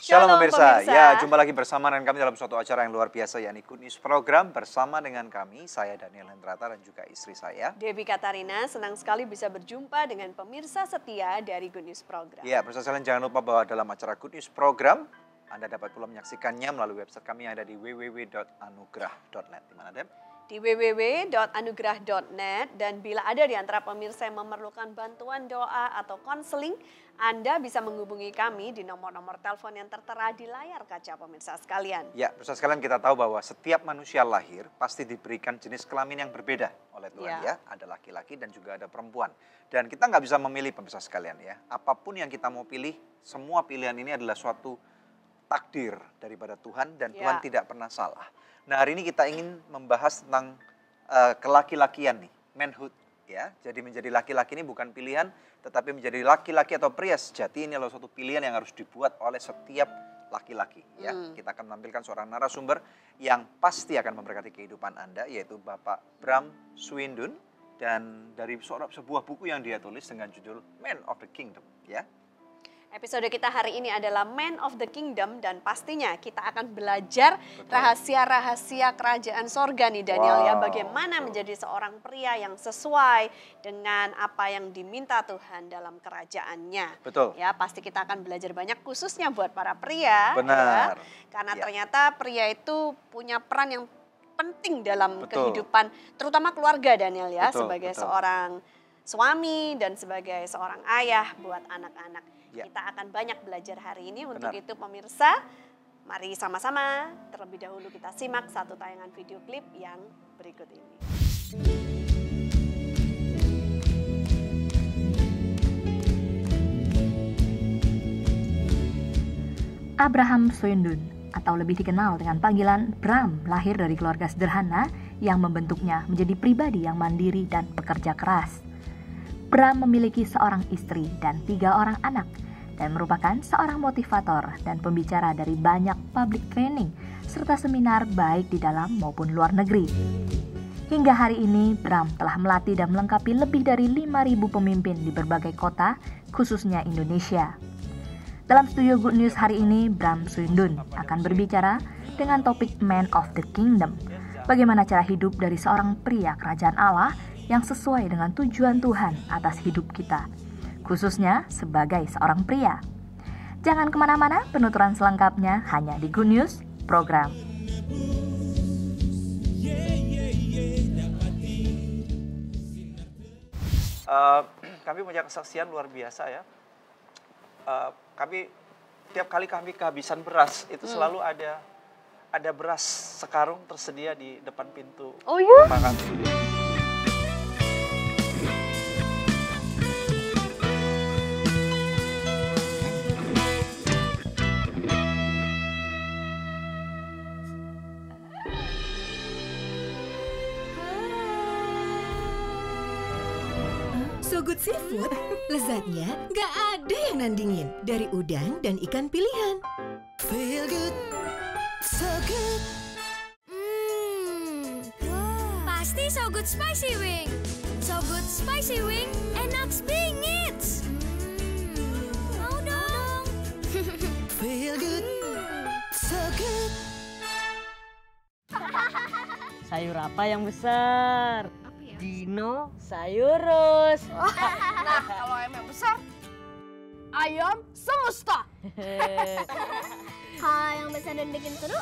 Shalom pemirsa. Ya, jumpa lagi bersama dengan kami dalam suatu acara yang luar biasa, yakni Good News Program. Bersama dengan kami, saya Daniel Hendrata dan juga istri saya Devi Katarina. Senang sekali bisa berjumpa dengan pemirsa setia dari Good News Program. Ya, pemirsa sekalian, jangan lupa bahwa dalam acara Good News Program Anda dapat pula menyaksikannya melalui website kami yang ada di www.anugrah.net. Di mana, Deb? Di www.anugrah.net. Dan bila ada di antara pemirsa yang memerlukan bantuan doa atau konseling, Anda bisa menghubungi kami di nomor-nomor telepon yang tertera di layar kaca pemirsa sekalian. Ya, pemirsa sekalian, kita tahu bahwa setiap manusia lahir pasti diberikan jenis kelamin yang berbeda oleh Tuhan ya. Ada laki-laki dan juga ada perempuan. Dan kita nggak bisa memilih pemirsa sekalian ya. Apapun yang kita mau pilih, semua pilihan ini adalah suatu takdir daripada Tuhan dan Tuhan tidak pernah salah. Nah, hari ini kita ingin membahas tentang kelaki-lakian nih, manhood ya. Jadi menjadi laki-laki ini bukan pilihan, tetapi menjadi laki-laki atau pria sejati ini adalah suatu pilihan yang harus dibuat oleh setiap laki-laki ya. Kita akan menampilkan seorang narasumber yang pasti akan memberkati kehidupan Anda, yaitu Bapak Bram Swindun, dan dari sebuah buku yang dia tulis dengan judul Man of the Kingdom ya. Episode kita hari ini adalah Man of the Kingdom, dan pastinya kita akan belajar rahasia-rahasia kerajaan sorga nih Daniel ya. Bagaimana menjadi seorang pria yang sesuai dengan apa yang diminta Tuhan dalam kerajaannya. Betul. Ya, pasti kita akan belajar banyak khususnya buat para pria. Benar. Ya, karena ternyata pria itu punya peran yang penting dalam kehidupan terutama keluarga Daniel ya. Sebagai seorang suami dan sebagai seorang ayah buat anak-anak. Kita akan banyak belajar hari ini. Untuk itu pemirsa, mari sama-sama terlebih dahulu kita simak satu tayangan video klip yang berikut ini. Abraham Swindun, atau lebih dikenal dengan panggilan Bram, lahir dari keluarga sederhana yang membentuknya menjadi pribadi yang mandiri dan pekerja keras. Bram memiliki seorang istri dan 3 orang anak dan merupakan seorang motivator dan pembicara dari banyak public training serta seminar baik di dalam maupun luar negeri. Hingga hari ini, Bram telah melatih dan melengkapi lebih dari 5.000 pemimpin di berbagai kota, khususnya Indonesia. Dalam studio Good News hari ini, Bram Swindun akan berbicara dengan topik Man of the Kingdom. Bagaimana cara hidup dari seorang pria kerajaan Allah yang sesuai dengan tujuan Tuhan atas hidup kita, khususnya sebagai seorang pria. Jangan kemana-mana, penuturan selengkapnya hanya di Good News Program. Kami punya kesaksian luar biasa ya. Kami tiap kali kami kehabisan beras, itu selalu ada beras sekarung tersedia di depan pintu. Oh iya? Makan. So Good Seafood, lezatnya gak ada yang nandingin. Dari udang dan ikan pilihan. Feel good, so good. Pasti So Good Spicy Wing. So Good Spicy Wing, enak bingit. Mau dong. Feel good, so good. Sayur apa yang besar? Dino Sayurus. Nah, kalau ayam yang besar, ayam semesta. Kalau yang besar dan bikin seru,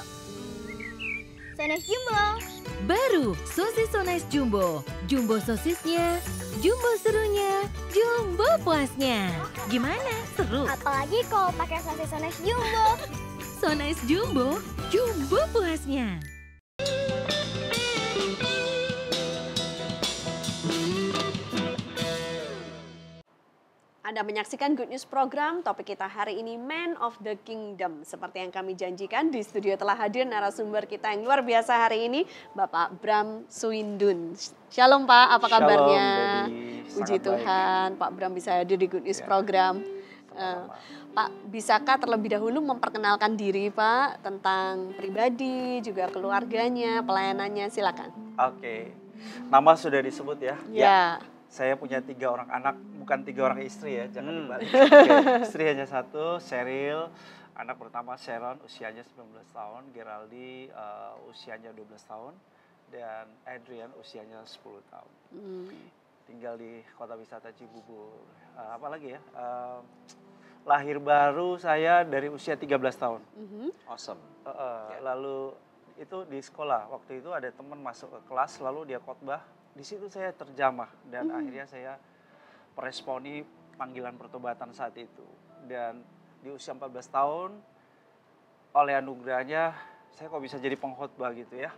Sones Jumbo. Baru sosis So Nice Jumbo. Jumbo sosisnya, jumbo serunya, jumbo puasnya. Gimana? Seru? Apalagi kalau pakai sosis Sones Jumbo. So Nice Jumbo, jumbo puasnya. Anda menyaksikan Good News Program. Topik kita hari ini Man of the Kingdom. Seperti yang kami janjikan, di studio telah hadir narasumber kita yang luar biasa hari ini, Bapak Bram Swindun. Shalom Pak, apa kabarnya? Puji Tuhan, Pak Bram bisa hadir di Good News Program. Pak, bisakah terlebih dahulu memperkenalkan diri Pak, tentang pribadi, juga keluarganya, pelayanannya, silakan. Oke, nama sudah disebut ya. Ya. Saya punya 3 orang anak, bukan 3 orang istri ya, jangan dibalik. Istri hanya 1, Cheryl. Anak pertama Sharon, usianya 19 tahun. Geraldi usianya 12 tahun. Dan Adrian usianya 10 tahun. Tinggal di kota wisata Cibubur. Apalagi ya, lahir baru saya dari usia 13 tahun. Awesome. Lalu itu di sekolah, waktu itu ada teman masuk ke kelas, lalu dia khotbah. Di situ saya terjamah dan akhirnya saya meresponi panggilan pertobatan saat itu. Dan di usia 14 tahun, oleh anugerahnya, saya kok bisa jadi pengkhotbah gitu ya.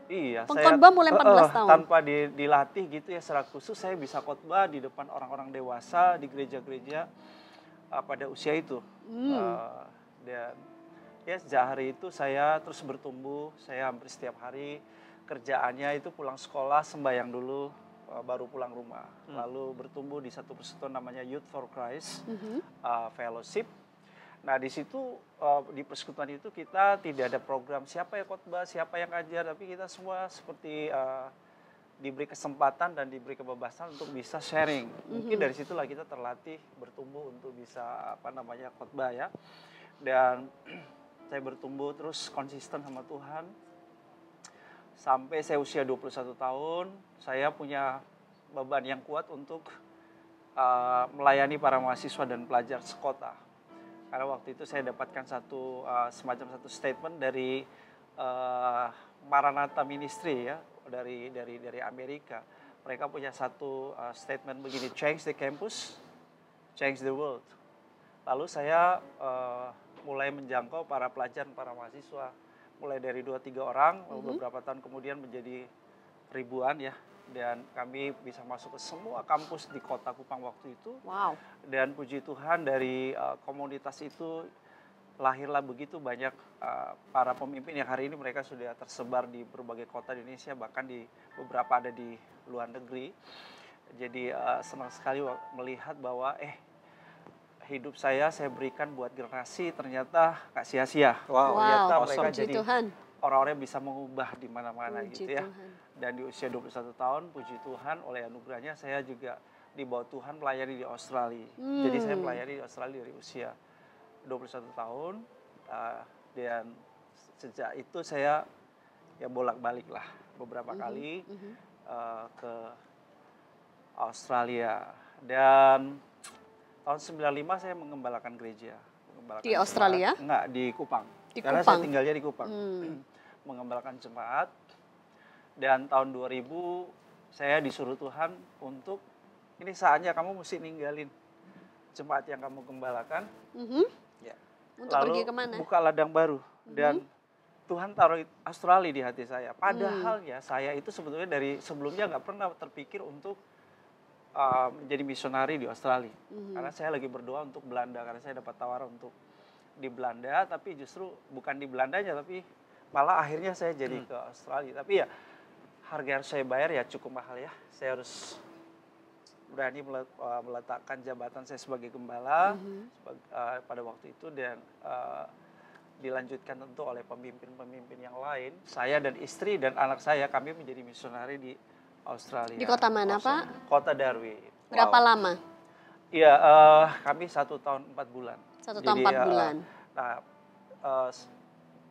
Iya, pengkhotbah mulai 14 tahun. Tanpa dilatih gitu ya secara khusus, saya bisa khotbah di depan orang-orang dewasa di gereja-gereja pada usia itu. Dan ya sejak hari itu saya terus bertumbuh, saya hampir setiap hari kerjaannya itu pulang sekolah, sembahyang dulu, baru pulang rumah. Lalu bertumbuh di satu persekutuan namanya Youth for Christ Fellowship. Nah di situ di persekutuan itu kita tidak ada program siapa yang khotbah, siapa yang ngajar, tapi kita semua seperti diberi kesempatan dan diberi kebebasan untuk bisa sharing. Mungkin dari situlah kita terlatih bertumbuh untuk bisa khotbah ya. Dan saya bertumbuh terus konsisten sama Tuhan. Sampai saya usia 21 tahun, saya punya beban yang kuat untuk melayani para mahasiswa dan pelajar sekota. Karena waktu itu saya dapatkan semacam satu statement dari Maranatha Ministry ya, dari Amerika. Mereka punya satu statement begini, change the campus, change the world. Lalu saya mulai menjangkau para pelajar, para mahasiswa. Mulai dari 2-3 orang, lalu beberapa tahun kemudian menjadi ribuan ya. Dan kami bisa masuk ke semua kampus di kota Kupang waktu itu. Wow. Dan puji Tuhan dari komunitas itu lahirlah begitu banyak para pemimpin yang hari ini mereka sudah tersebar di berbagai kota di Indonesia, bahkan di beberapa ada di luar negeri. Jadi senang sekali melihat bahwa hidup saya berikan buat generasi ternyata gak sia-sia. Ternyata mereka jadi orang-orang yang bisa mengubah di mana-mana gitu ya. Tuhan. Dan di usia 21 tahun, puji Tuhan oleh anugerahnya saya juga dibawa Tuhan melayani di Australia. Jadi saya melayani di Australia dari usia 21 tahun. Dan sejak itu saya ya bolak-balik lah beberapa kali ke Australia. Dan tahun 95 saya mengembalakan gereja. Di Australia? Enggak, di Kupang. Karena saya tinggalnya di Kupang. Mengembalakan jemaat. Dan tahun 2000 saya disuruh Tuhan untuk, ini saatnya kamu mesti ninggalin jemaat yang kamu gembalakan. Ya. Untuk lalu pergi kemana? Buka ladang baru. Dan Tuhan taruh Australia di hati saya. Padahal ya saya itu sebetulnya dari sebelumnya nggak pernah terpikir untuk menjadi misionari di Australia. Karena saya lagi berdoa untuk Belanda, karena saya dapat tawaran untuk di Belanda, tapi justru bukan di Belandanya, tapi malah akhirnya saya jadi ke Australia. Tapi ya harga yang saya bayar ya cukup mahal ya. Saya harus berani meletakkan jabatan saya sebagai gembala pada waktu itu, dan dilanjutkan tentu oleh pemimpin-pemimpin yang lain. Saya dan istri dan anak saya, kami menjadi misionari di Australia. Di kota mana, Pak? Kota Darwin. Berapa lama? Iya, kami 1 tahun 4 bulan. 1 tahun 4 bulan. Nah,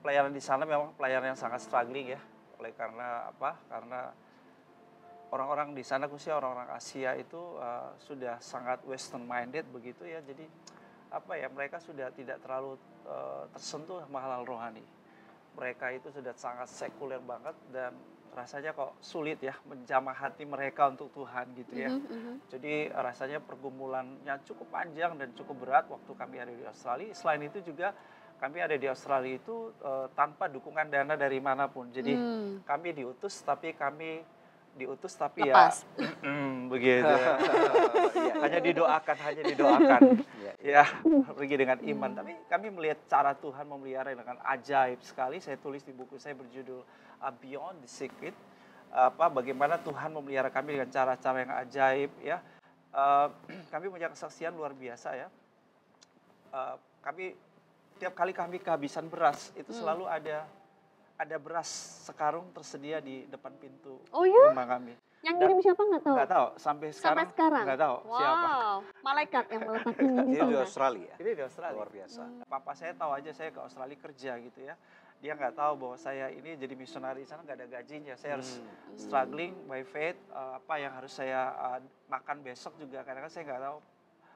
pelayanan di sana memang pelayanan yang sangat struggling ya. Oleh karena apa? Karena orang-orang di sana, khususnya orang-orang Asia itu sudah sangat western minded begitu ya. Jadi apa ya, mereka sudah tidak terlalu tersentuh sama hal-hal rohani. Mereka itu sudah sangat sekuler banget, dan rasanya kok sulit ya menjamah hati mereka untuk Tuhan gitu ya. Jadi rasanya pergumulannya cukup panjang dan cukup berat waktu kami ada di Australia. Selain itu juga kami ada di Australia itu tanpa dukungan dana dari manapun. Jadi kami diutus tapi Lepas. Ya begitu. Hanya didoakan. Ya, pergi dengan iman. Tapi kami melihat cara Tuhan memelihara dengan ajaib sekali. Saya tulis di buku saya berjudul Beyond the Secret. Bagaimana Tuhan memelihara kami dengan cara-cara yang ajaib ya. Kami punya kesaksian luar biasa ya. Tiap kali kami kehabisan beras, itu selalu ada beras sekarung tersedia di depan pintu rumah kami. Yang ngirim siapa nggak tahu? Nggak tahu, sampai sekarang nggak tahu siapa. Wow, malaikat yang meletakkan di Ini di sana. Australia. Ini di Australia. Luar biasa. Papa saya tahu aja saya ke Australia kerja gitu ya. Dia nggak tahu bahwa saya ini jadi misionari di sana nggak ada gajinya. Saya harus struggling by faith. Apa yang harus saya makan besok juga. Karena saya nggak tahu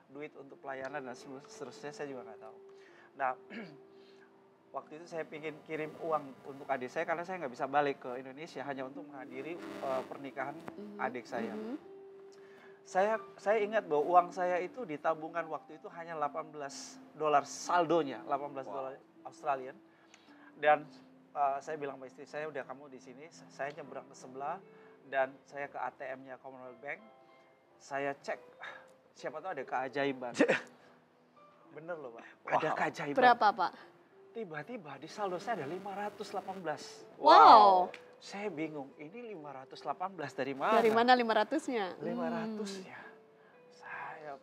duit untuk pelayanan dan seterusnya saya juga nggak tahu. Nah, waktu itu saya ingin kirim uang untuk adik saya karena saya nggak bisa balik ke Indonesia hanya untuk menghadiri pernikahan adik saya. Saya ingat bahwa uang saya itu di tabungan waktu itu hanya $18 saldonya, $18 Australian. Dan saya bilang sama istri saya, udah kamu di sini, saya nyebrang ke sebelah dan saya ke ATM-nya Commonwealth Bank. Saya cek, siapa tahu ada keajaiban. Bener loh Pak, ada keajaiban. Berapa Pak? Tiba-tiba di saldo saya ada 518. Wow. Saya bingung, ini 518 dari mana? Dari mana 500-nya? 500 ya. Saya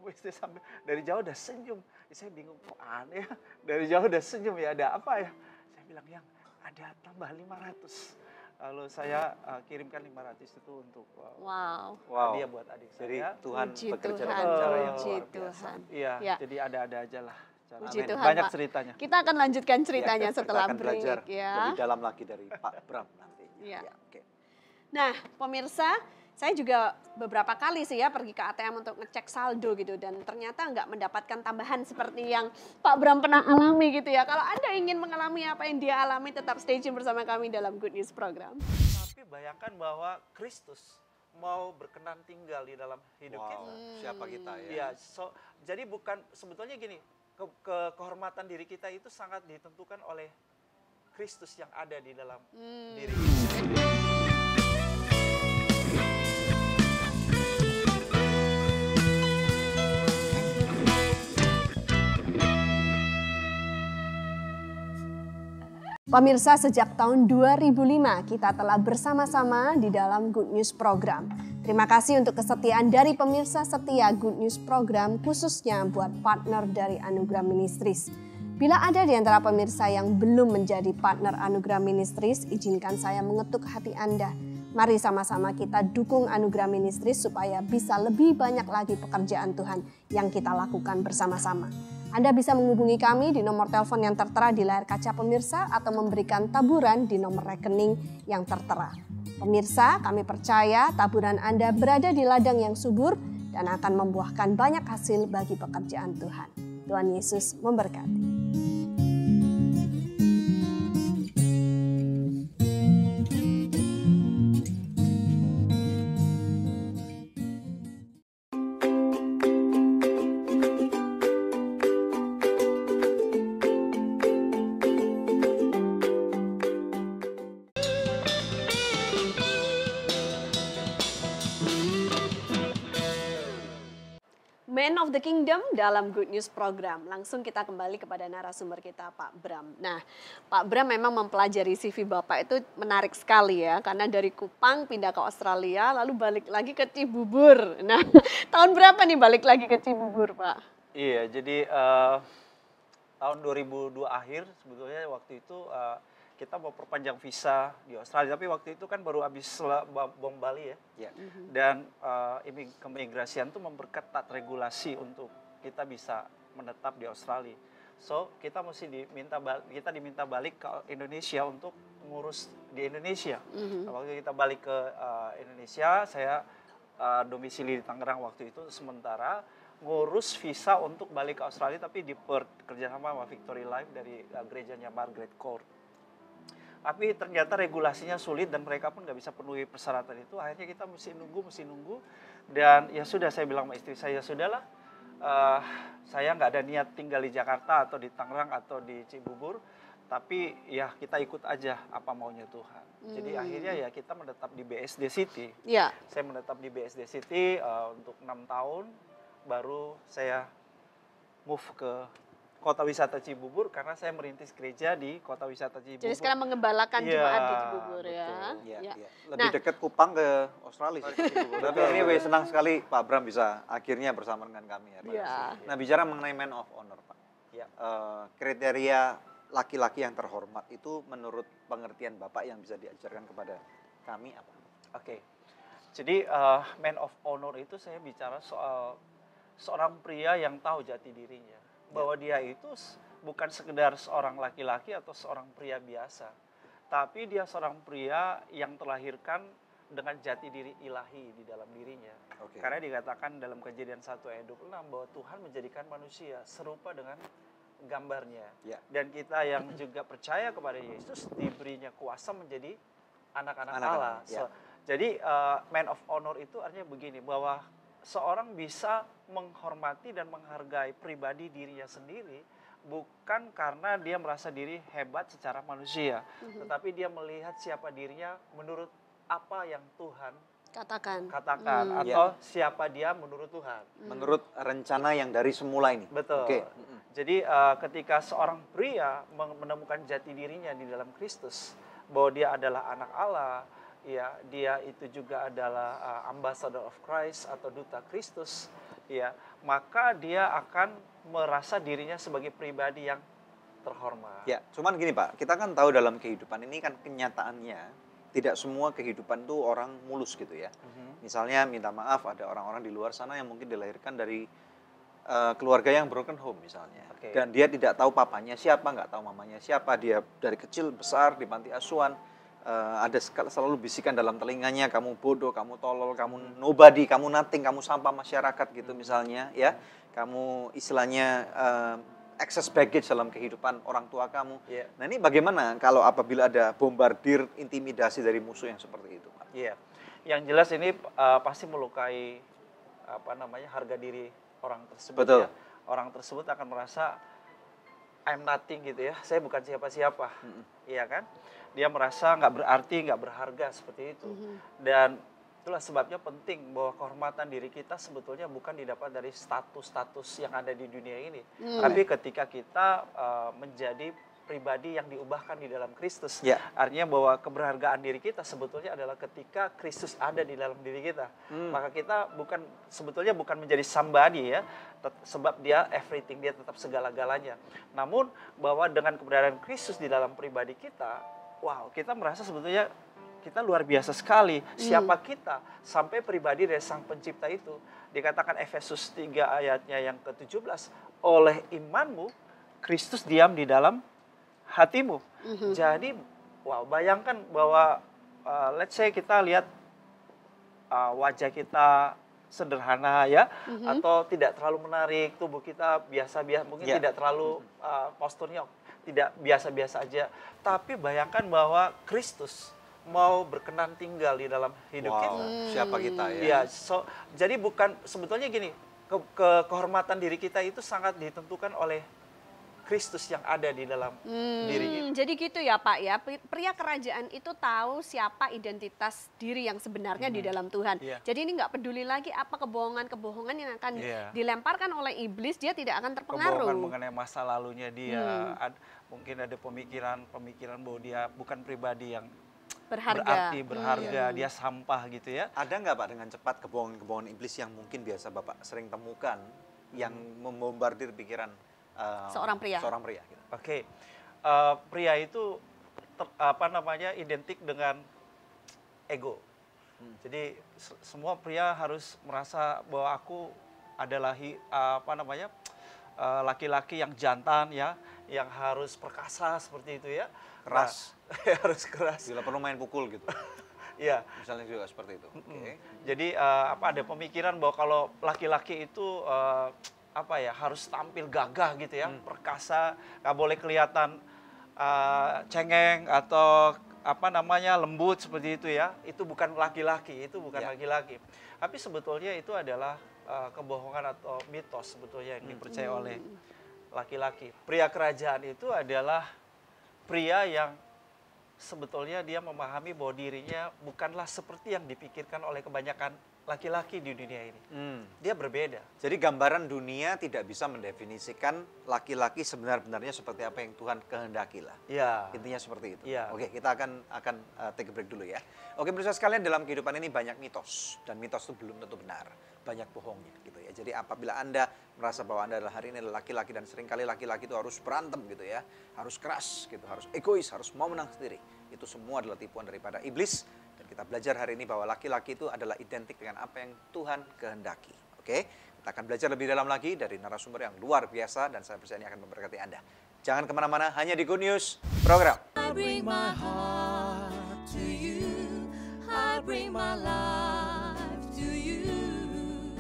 istri sampai dari jauh udah senyum. Saya bingung kok aneh ya. Dari jauh udah senyum ya, ada apa ya? Saya bilang yang ada tambah 500. Lalu saya kirimkan 500 itu untuk hadiah buat adik saya. Jadi Tuhan Puji bekerja Tuhan, dengan cara yang puji luar biasa. Tuhan. Iya, Ya. jadi ada-ada aja lah. Puji Amin. Tuhan, Banyak Pak. ceritanya. Kita akan lanjutkan ceritanya Ya, setelah kita akan belajar break ya. lebih dalam lagi dari Pak Bram nantinya. Iya. Ya, oke. Nah, pemirsa, saya juga beberapa kali sih ya pergi ke ATM untuk ngecek saldo gitu dan ternyata nggak mendapatkan tambahan seperti yang Pak Bram pernah alami gitu ya. Kalau Anda ingin mengalami apa yang dia alami, tetap stay tune bersama kami dalam Good News Program. Tapi bayangkan bahwa Kristus mau berkenan tinggal di dalam hidup kita. Siapa kita ya? Iya, jadi bukan sebetulnya gini, kehormatan diri kita itu sangat ditentukan oleh Kristus yang ada di dalam diri kita. Pemirsa, sejak tahun 2005 kita telah bersama-sama di dalam Good News Program. Terima kasih untuk kesetiaan dari pemirsa setia Good News Program, khususnya buat partner dari Anugerah Ministries. Bila ada di antara pemirsa yang belum menjadi partner Anugerah Ministries, izinkan saya mengetuk hati Anda. Mari sama-sama kita dukung Anugerah Ministries supaya bisa lebih banyak lagi pekerjaan Tuhan yang kita lakukan bersama-sama. Anda bisa menghubungi kami di nomor telepon yang tertera di layar kaca pemirsa atau memberikan taburan di nomor rekening yang tertera. Pemirsa, kami percaya taburan Anda berada di ladang yang subur dan akan membuahkan banyak hasil bagi pekerjaan Tuhan. Tuhan Yesus memberkati. Man of the Kingdom dalam Good News Program. Langsung kita kembali kepada narasumber kita, Pak Bram. Nah, Pak Bram memang mempelajari CV Bapak itu menarik sekali ya. Karena dari Kupang pindah ke Australia, lalu balik lagi ke Cibubur. Nah, tahun berapa nih balik lagi ke Cibubur, Pak? Iya, jadi tahun 2002 akhir sebetulnya waktu itu kita mau perpanjang visa di Australia, tapi waktu itu kan baru habis bom Bali ya. Ya. Dan keimigrasian itu memperketat regulasi untuk kita bisa menetap di Australia. So kita mesti diminta balik ke Indonesia untuk ngurus di Indonesia. Waktu kita balik ke Indonesia, saya domisili di Tangerang waktu itu sementara ngurus visa untuk balik ke Australia, tapi kerjasama sama Victory Life dari gerejanya Margaret Court. Tapi ternyata regulasinya sulit dan mereka pun nggak bisa penuhi persyaratan itu. Akhirnya kita mesti nunggu. Dan ya sudah, saya bilang sama istri saya, sudahlah, saya nggak ada niat tinggal di Jakarta atau di Tangerang atau di Cibubur. Tapi ya kita ikut aja apa maunya Tuhan. Jadi akhirnya ya kita menetap di BSD City. Ya. Saya menetap di BSD City untuk 6 tahun. Baru saya move ke Kota Wisata Cibubur karena saya merintis gereja di Kota Wisata Cibubur. Jadi sekarang mengembalakan jemaat di Cibubur ya. Ya. Lebih dekat Kupang ke Australia sih. Tapi anyway, senang sekali Pak Bram bisa akhirnya bersama dengan kami hari ini. Nah, bicara mengenai Man of Honor, Pak. Ya. Kriteria laki-laki yang terhormat itu menurut pengertian Bapak yang bisa diajarkan kepada kami apa? Oke. Jadi man of honor itu saya bicara soal seorang pria yang tahu jati dirinya. Bahwa dia itu bukan sekedar seorang laki-laki atau seorang pria biasa. Tapi dia seorang pria yang terlahirkan dengan jati diri ilahi di dalam dirinya. Karena dikatakan dalam Kejadian 1 ayat 26 bahwa Tuhan menjadikan manusia serupa dengan gambarnya. Dan kita yang juga percaya kepada Yesus diberinya kuasa menjadi anak-anak Allah. Jadi man of honor itu artinya begini, bahwa seorang bisa menghormati dan menghargai pribadi dirinya sendiri bukan karena dia merasa diri hebat secara manusia, tetapi dia melihat siapa dirinya menurut apa yang Tuhan katakan atau siapa dia menurut Tuhan. Menurut rencana yang dari semula ini. Betul. Jadi ketika seorang pria menemukan jati dirinya di dalam Kristus, bahwa dia adalah anak Allah, ya, dia itu juga adalah ambassador of Christ atau duta Kristus, ya, maka dia akan merasa dirinya sebagai pribadi yang terhormat. Ya, cuman gini Pak, kita kan tahu dalam kehidupan ini kan kenyataannya tidak semua kehidupan tuh orang mulus gitu ya. Misalnya minta maaf, ada orang-orang di luar sana yang mungkin dilahirkan dari keluarga yang broken home misalnya. Dan dia tidak tahu papanya siapa, nggak tahu mamanya siapa. Dia dari kecil besar di panti asuhan. Ada selalu bisikan dalam telinganya, kamu bodoh, kamu tolol, kamu nobody, kamu nothing, kamu sampah masyarakat gitu misalnya ya. Kamu istilahnya excess baggage dalam kehidupan orang tua kamu. Nah ini bagaimana kalau apabila ada bombardir intimidasi dari musuh yang seperti itu Pak? Yang jelas ini pasti melukai harga diri orang tersebut. Betul. Ya. Orang tersebut akan merasa I'm nothing gitu ya, saya bukan siapa-siapa, iya kan? Dia merasa nggak berarti, nggak berharga seperti itu. Dan itulah sebabnya penting bahwa kehormatan diri kita sebetulnya bukan didapat dari status-status yang ada di dunia ini, tapi ketika kita menjadi pribadi yang diubahkan di dalam Kristus. Artinya bahwa keberhargaan diri kita sebetulnya adalah ketika Kristus ada di dalam diri kita. Maka kita sebetulnya bukan menjadi somebody ya, sebab dia everything, dia tetap segala-galanya. Namun bahwa dengan keberadaan Kristus di dalam pribadi kita, wow, kita merasa sebetulnya kita luar biasa sekali. Siapa kita sampai pribadi dari Sang Pencipta itu. Dikatakan Efesus 3 ayatnya yang ke-17, oleh imanmu Kristus diam di dalam hatimu. Jadi, wow, bayangkan bahwa let's say kita lihat wajah kita sederhana ya, atau tidak terlalu menarik, tubuh kita biasa-biasa, mungkin tidak terlalu posturnya tidak biasa-biasa aja. Tapi bayangkan bahwa Kristus mau berkenan tinggal di dalam hidup kita. Siapa kita ya? Jadi bukan sebetulnya gini, kehormatan diri kita itu sangat ditentukan oleh Kristus yang ada di dalam diri kita. Jadi gitu ya Pak ya, pria kerajaan itu tahu siapa identitas diri yang sebenarnya di dalam Tuhan. Jadi ini nggak peduli lagi apa kebohongan-kebohongan yang akan dilemparkan oleh iblis, dia tidak akan terpengaruh. Kebohongan mengenai masa lalunya dia, mungkin ada pemikiran bahwa dia bukan pribadi yang berharga, dia sampah gitu ya. Ada nggak Pak dengan cepat kebohongan-kebohongan iblis yang mungkin biasa Bapak sering temukan yang membombardir pikiran seorang pria. Gitu. Pria itu identik dengan ego. Jadi semua pria harus merasa bahwa aku adalah laki-laki yang jantan ya, yang harus perkasa seperti itu ya. Keras. Harus keras. Bila perlu main pukul gitu. Iya. Misalnya juga seperti itu. Jadi ada pemikiran bahwa kalau laki-laki itu harus tampil gagah gitu ya, perkasa, nggak boleh kelihatan cengeng atau lembut seperti itu ya. Itu bukan laki-laki, laki-laki. Tapi sebetulnya itu adalah kebohongan atau mitos sebetulnya yang dipercaya oleh laki-laki. Pria kerajaan itu adalah pria yang sebetulnya dia memahami bahwa dirinya bukanlah seperti yang dipikirkan oleh kebanyakan laki-laki di dunia ini. Dia berbeda. Jadi gambaran dunia tidak bisa mendefinisikan laki-laki sebenarnya seperti apa yang Tuhan kehendaki lah. Intinya seperti itu. Oke, kita akan take a break dulu ya. Oke, pemirsa sekalian, dalam kehidupan ini banyak mitos, dan mitos itu belum tentu benar. Banyak bohongnya gitu ya. Jadi apabila Anda merasa bahwa Anda adalah hari ini adalah laki-laki, dan seringkali laki-laki itu harus berantem gitu ya, harus keras gitu, harus egois, harus mau menang sendiri. Itu semua adalah tipuan daripada iblis, dan Kita belajar hari ini bahwa laki-laki itu adalah identik dengan apa yang Tuhan kehendaki. Oke, kita akan belajar lebih dalam lagi dari narasumber yang luar biasa dan saya percaya ini akan memberkati Anda. Jangan kemana-mana, hanya di Good News Program. I bring my heart to you. I bring my life to you.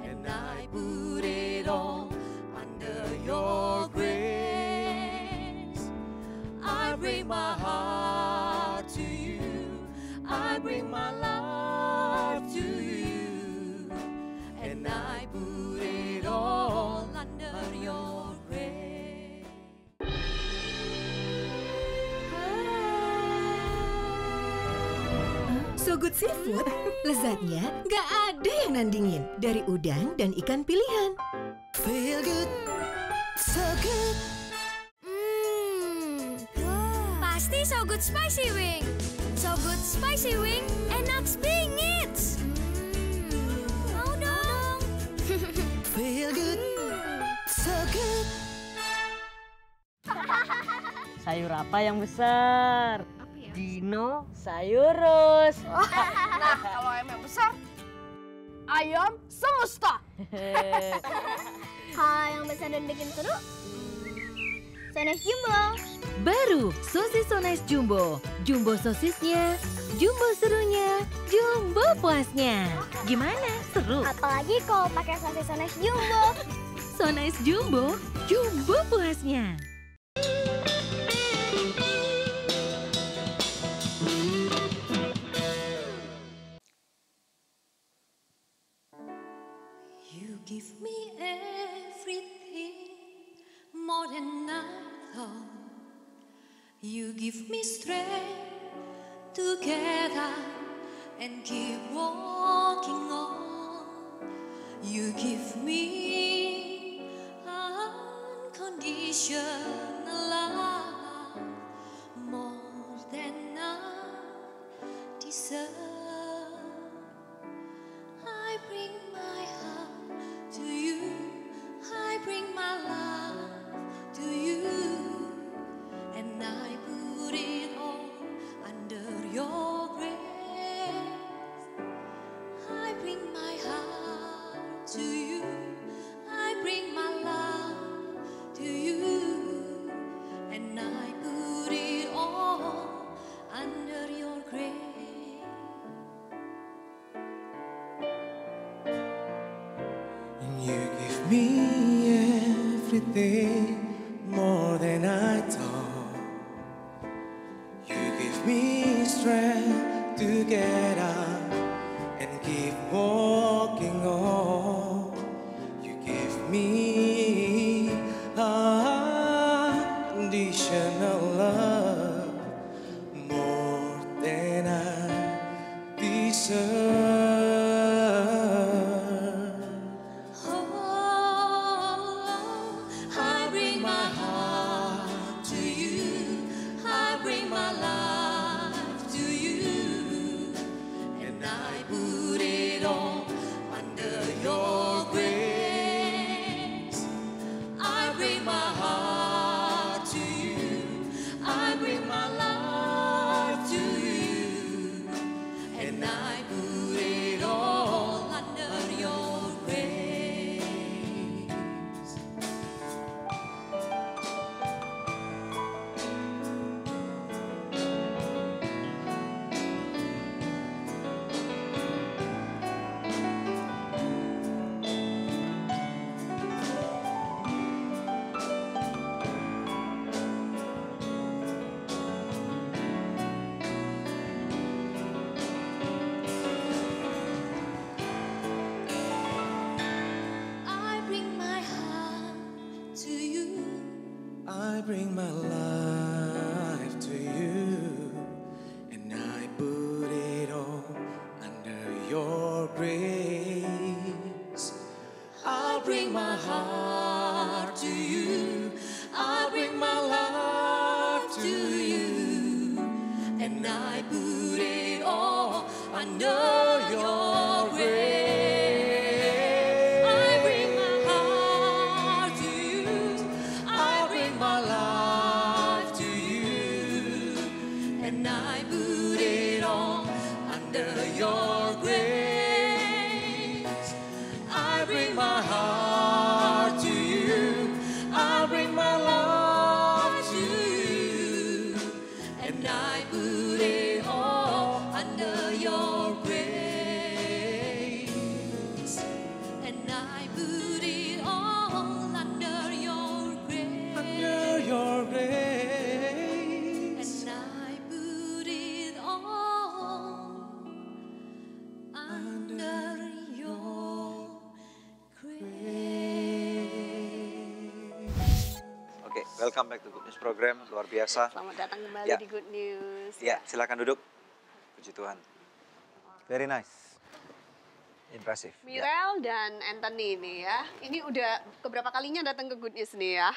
And I put it all under your grace. I bring my heart to you. I bring my life to you. And I put it all under your grace. So Good Seafood, lezatnya nggak ada yang nandingin dari udang dan ikan pilihan. Feel good, so good. Pasti So Good Spicy Wing. So Good Spicy Wing, enak bingit. Mau dong. Feel good, so good. Sayur apa yang besar? Dino Sayurus. Nah, kalau ayam yang besar, ayam semesta. Kalau yang besar dan bikin seru, Sones Jumbo. Baru sosis Sones Jumbo. Jumbo sosisnya, jumbo serunya, jumbo puasnya. Gimana? Seru? Apalagi kalau pakai sosis Sones Jumbo. Sones Jumbo, jumbo puasnya. You give me everything more than I thought. You give me strength to get up and keep walking on. You give me unconditional love more than I deserve. I bring my heart to you. I bring my life to you. And I put it all under your grace. I bring my heart to you. I bring my life to you. And I put it all under your grace. You give me everything more than I thought. You give me strength to get up and keep walking on. You give me unconditional love more than I deserve. I bring my heart to you. I bring my life to you. And I put it all under your grace. I bring my heart to you. I bring my life to you. And I put it all under your grace. I bring my heart to you. I bring my life to you, and I put it all under your grace. I bring my heart to you. I bring my life to you. And I put it all under your grace. I bring my heart to you. I bring my life Welcome back to Good News Program, luar biasa. Selamat datang kembali Ya. di Good News. Ya, silakan duduk. Puji Tuhan. Very nice. Impressive. Ya. Mirel dan Anthony nih ya. Ini udah keberapa kalinya datang ke Good News nih ya?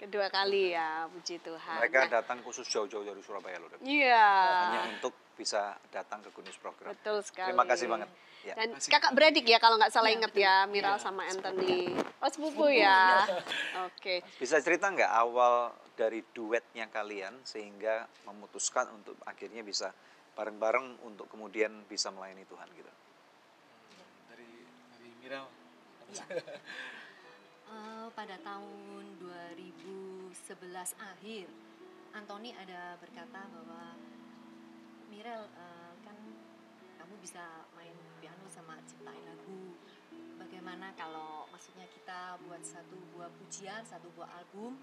Kedua kali ya, puji Tuhan. Mereka datang khusus jauh-jauh dari Surabaya loh. Iya. Hanya untuk bisa datang ke Good News Program. Betul sekali. Terima kasih banget. Ya. Dan kakak beradik ya kalau nggak salah ingat ya, Mirel sama Anthony. Oh sepupu ya. Oke. Bisa cerita nggak awal dari duetnya kalian sehingga memutuskan untuk akhirnya bisa bareng-bareng untuk kemudian bisa melayani Tuhan gitu? Dari Mirel. Pada tahun 2011 akhir, Anthony ada berkata bahwa Mirel, kan kamu bisa main piano sama ciptain lagu. Bagaimana kalau maksudnya kita buat satu buah pujian, satu buah album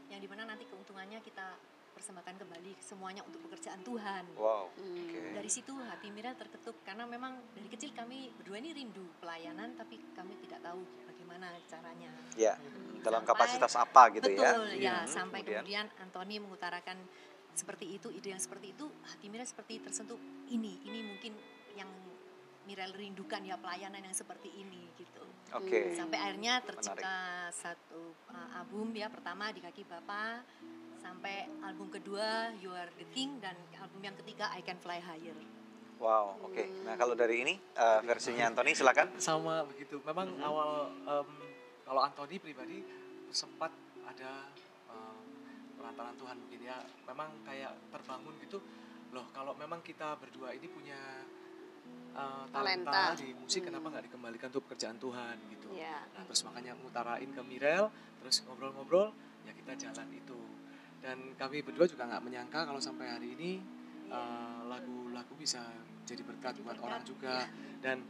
yang dimana nanti keuntungannya kita persembahkan kembali semuanya untuk pekerjaan Tuhan. Wow. Okay. Dari situ hati Mirel terketuk karena memang dari kecil kami berdua ini rindu pelayanan tapi kami tidak tahu bagaimana caranya. Ya, dalam kapasitas apa gitu ya? Betul ya, sampai kemudian Anthony mengutarakan seperti itu, ide yang seperti itu, hati Mirel seperti tersentuh. Ini mungkin yang Mirel rindukan ya, pelayanan yang seperti ini gitu. Oke. Sampai akhirnya tercipta satu album ya, pertama Di Kaki Bapa, sampai album kedua You Are the King, dan album yang ketiga I Can Fly Higher. Wow, oke. Nah kalau dari ini versinya Anthony silakan. Sama begitu. Memang awal kalau Anthony pribadi sempat ada perantaraan Tuhan mungkin ya. Memang kayak terbangun gitu. Loh kalau memang kita berdua ini punya talenta di musik, kenapa nggak dikembalikan untuk pekerjaan Tuhan gitu. Yeah. Nah, terus makanya ngutarain ke Mirel, terus ngobrol-ngobrol, ya kita jalan itu. Dan kami berdua juga nggak menyangka kalau sampai hari ini lagu-lagu bisa jadi berkat buat orang juga. Dan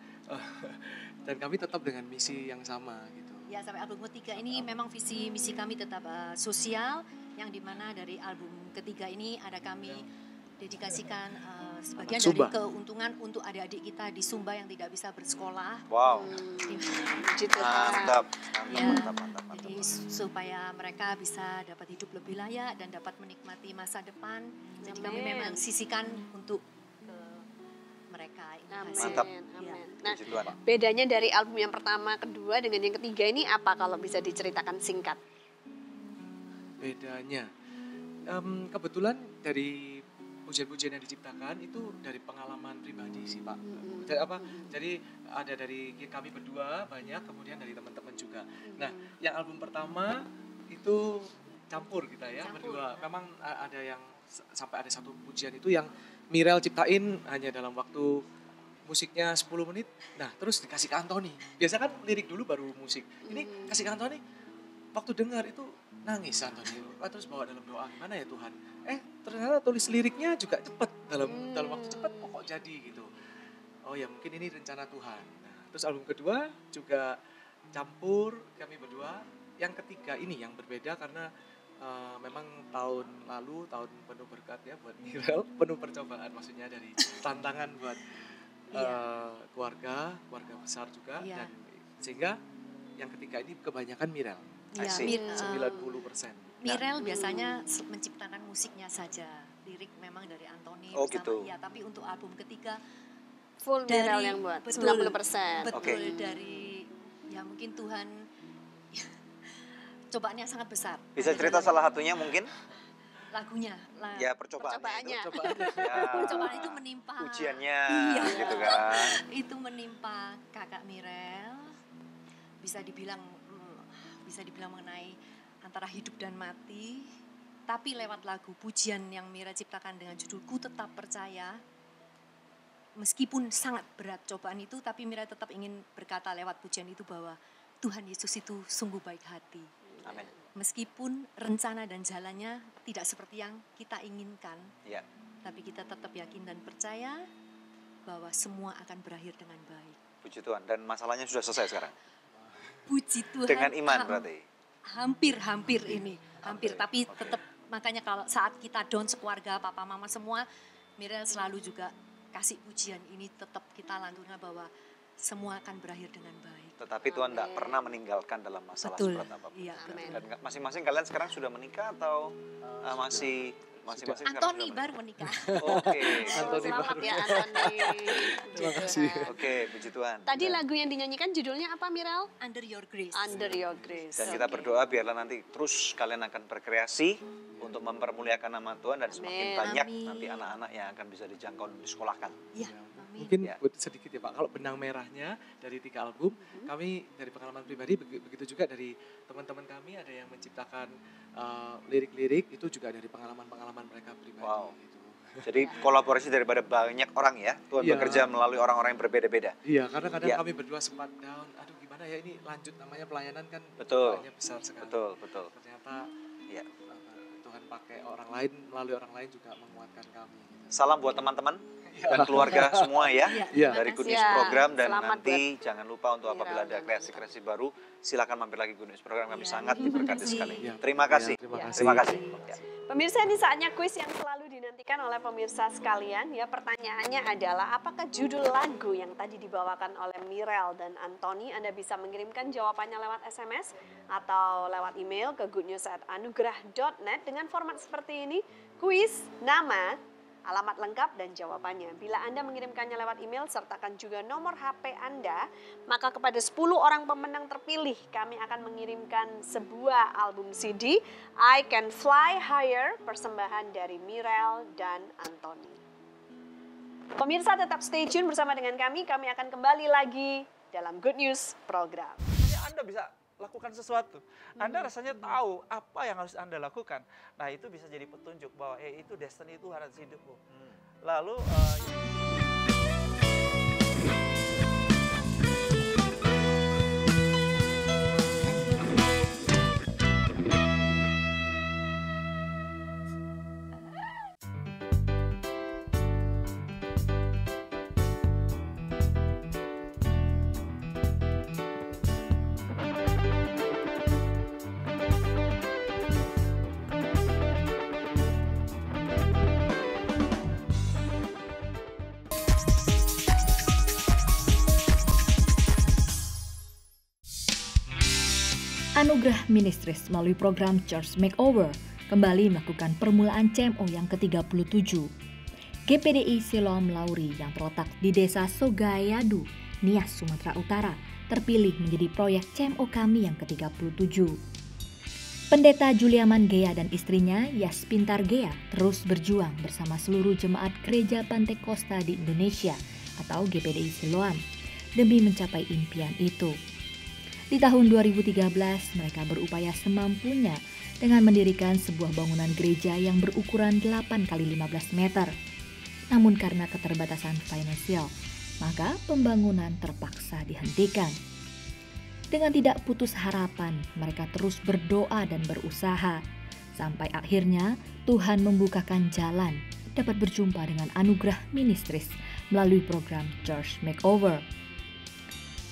kami tetap dengan misi yang sama gitu. Ya, sampai album ketiga ini memang visi misi kami tetap sosial, yang dimana dari album ketiga ini ada kami dedikasikan sebagian dari keuntungan untuk adik-adik kita di Sumba yang tidak bisa bersekolah. Wow. Mantap. Mantap. Jadi supaya mereka bisa dapat hidup lebih layak dan dapat menikmati masa depan. Jadi kami memang sisihkan untuk mereka. Mantap. Amin. Nah, bedanya dari album yang pertama, kedua dengan yang ketiga ini apa kalau bisa diceritakan singkat? Bedanya, kebetulan dari pujian-pujian yang diciptakan itu dari pengalaman pribadi sih Pak. Jadi ada dari kami berdua banyak, kemudian dari teman-teman juga. Nah, yang album pertama itu campur kita ya, berdua. Memang ada yang sampai ada satu pujian itu yang Mirel ciptain hanya dalam waktu musiknya 10 menit. Nah, terus dikasih ke Anthony. Biasa kan lirik dulu baru musik. Ini kasih ke Anthony. Waktu dengar itu nangis Anthony. Terus bawa dalam doa, gimana ya Tuhan? Ternyata tulis liriknya juga cepat, dalam waktu cepat kok jadi gitu. Oh ya, mungkin ini rencana Tuhan. Nah, terus album kedua juga campur kami berdua. Yang ketiga ini yang berbeda karena memang tahun lalu tahun penuh berkat ya buat Mirel, penuh percobaan maksudnya, dari tantangan buat keluarga besar juga, dan sehingga yang ketiga ini kebanyakan Mirel. 90%. Mirel biasanya menciptakan musiknya saja, lirik memang dari Anthony gitu. Ya, tapi untuk album ketiga full Mirel yang buat 90%. Betul, dari ya mungkin Tuhan cobaannya sangat besar. Bisa cerita salah satunya mungkin? Lagunya. Ya, percobaannya. Percobaan itu menimpa. Ujiannya gitu kan. Itu menimpa kakak Mirel. Bisa dibilang mengenai antara hidup dan mati, tapi lewat lagu pujian yang Mirel ciptakan dengan judul Ku Tetap Percaya, meskipun sangat berat cobaan itu, tapi Mirel tetap ingin berkata lewat pujian itu bahwa Tuhan Yesus itu sungguh baik hati. Amin. Meskipun rencana dan jalannya tidak seperti yang kita inginkan, tapi kita tetap yakin dan percaya bahwa semua akan berakhir dengan baik. Puji Tuhan. Dan masalahnya sudah selesai sekarang? Puji Tuhan. Dengan iman berarti? Hampir ini. Tapi tetap, makanya kalau saat kita down sekeluarga, papa mama semua, Mirel selalu juga kasih pujian ini, tetap kita lantunkan bahwa semua akan berakhir dengan baik. Tetapi Tuhan tidak pernah meninggalkan dalam masalah Betul. seberat apapun. Iya, Dan masing-masing kalian sekarang sudah menikah atau masih masing-masing sekarang Antoni sudah baru menikah. Oke. Antoni selamat ya Antoni. Terima kasih. Oke, puji Tuhan. Tadi lagu yang dinyanyikan judulnya apa Mirel? Under Your Grace. Under Your Grace. Dan kita berdoa biarlah nanti terus kalian akan berkreasi untuk mempermuliakan nama Tuhan dan semakin Amin. banyak Amin. nanti anak-anak yang akan bisa dijangkau dan disekolahkan. Iya. Mungkin sedikit ya Pak, kalau benang merahnya dari 3 album, kami dari pengalaman pribadi, begitu juga dari teman-teman kami ada yang menciptakan lirik-lirik, itu juga dari pengalaman-pengalaman mereka pribadi. Wow. Gitu. Jadi kolaborasi daripada banyak orang ya, Tuhan Iya. bekerja melalui orang-orang yang berbeda-beda. Iya, karena kadang Iya. kami berdua sempat down, aduh gimana ya ini lanjut, namanya pelayanan kan Betul. jumlahnya besar sekali. Betul. Ternyata Ya. Tuhan pakai orang lain, melalui orang lain juga menguatkan kami. Salam buat teman-teman dan keluarga semua ya, Iya. dari Good News Ya, Program, dan selamat nanti jangan lupa untuk Mira apabila ada dan kreasi-kreasi baru, silakan mampir lagi Good News Program, kami Iya. sangat diberkati sekali. Iya. Terima kasih. Iya, terima kasih. Terima kasih. Ya. Pemirsa, ini saatnya kuis yang selalu dinantikan oleh pemirsa sekalian. Ya, pertanyaannya adalah apakah judul lagu yang tadi dibawakan oleh Mirel dan Antoni? Anda bisa mengirimkan jawabannya lewat SMS atau lewat email ke goodnews@anugerah.net dengan format seperti ini: kuis, nama, alamat lengkap dan jawabannya. Bila Anda mengirimkannya lewat email, sertakan juga nomor HP Anda, maka kepada 10 orang pemenang terpilih, kami akan mengirimkan sebuah album CD, I Can Fly Higher, persembahan dari Mirel dan Antoni. Pemirsa tetap stay tune bersama dengan kami akan kembali lagi dalam Good News Program. Anda bisa lakukan sesuatu. Anda rasanya tahu apa yang harus Anda lakukan. Nah, itu bisa jadi petunjuk bahwa itu destiny Tuhan atas hidupmu. Lalu Anugerah Ministries melalui program Church Makeover kembali melakukan permulaan CMO yang ke-37. GPDI Siloam Lauri yang terletak di Desa Sogayadu, Nias, Sumatera Utara, terpilih menjadi proyek CMO kami yang ke-37. Pendeta Juliaman Gea dan istrinya Yas Pintar Gea terus berjuang bersama seluruh jemaat Gereja Pantekosta di Indonesia atau GPDI Siloam demi mencapai impian itu. Di tahun 2013, mereka berupaya semampunya dengan mendirikan sebuah bangunan gereja yang berukuran 8 x 15 meter. Namun karena keterbatasan finansial, maka pembangunan terpaksa dihentikan. Dengan tidak putus harapan, mereka terus berdoa dan berusaha. Sampai akhirnya Tuhan membukakan jalan dapat berjumpa dengan Anugerah Ministries melalui program Church Makeover.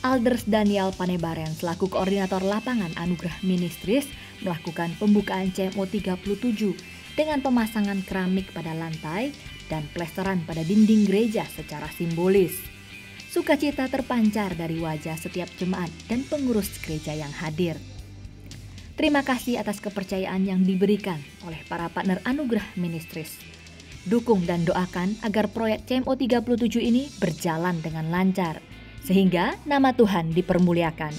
Alders Daniel Panebaren selaku koordinator lapangan Anugerah Ministries melakukan pembukaan CMO 37 dengan pemasangan keramik pada lantai dan plesteran pada dinding gereja secara simbolis. Sukacita terpancar dari wajah setiap jemaat dan pengurus gereja yang hadir. Terima kasih atas kepercayaan yang diberikan oleh para partner Anugerah Ministries. Dukung dan doakan agar proyek CMO 37 ini berjalan dengan lancar, sehingga nama Tuhan dipermuliakan.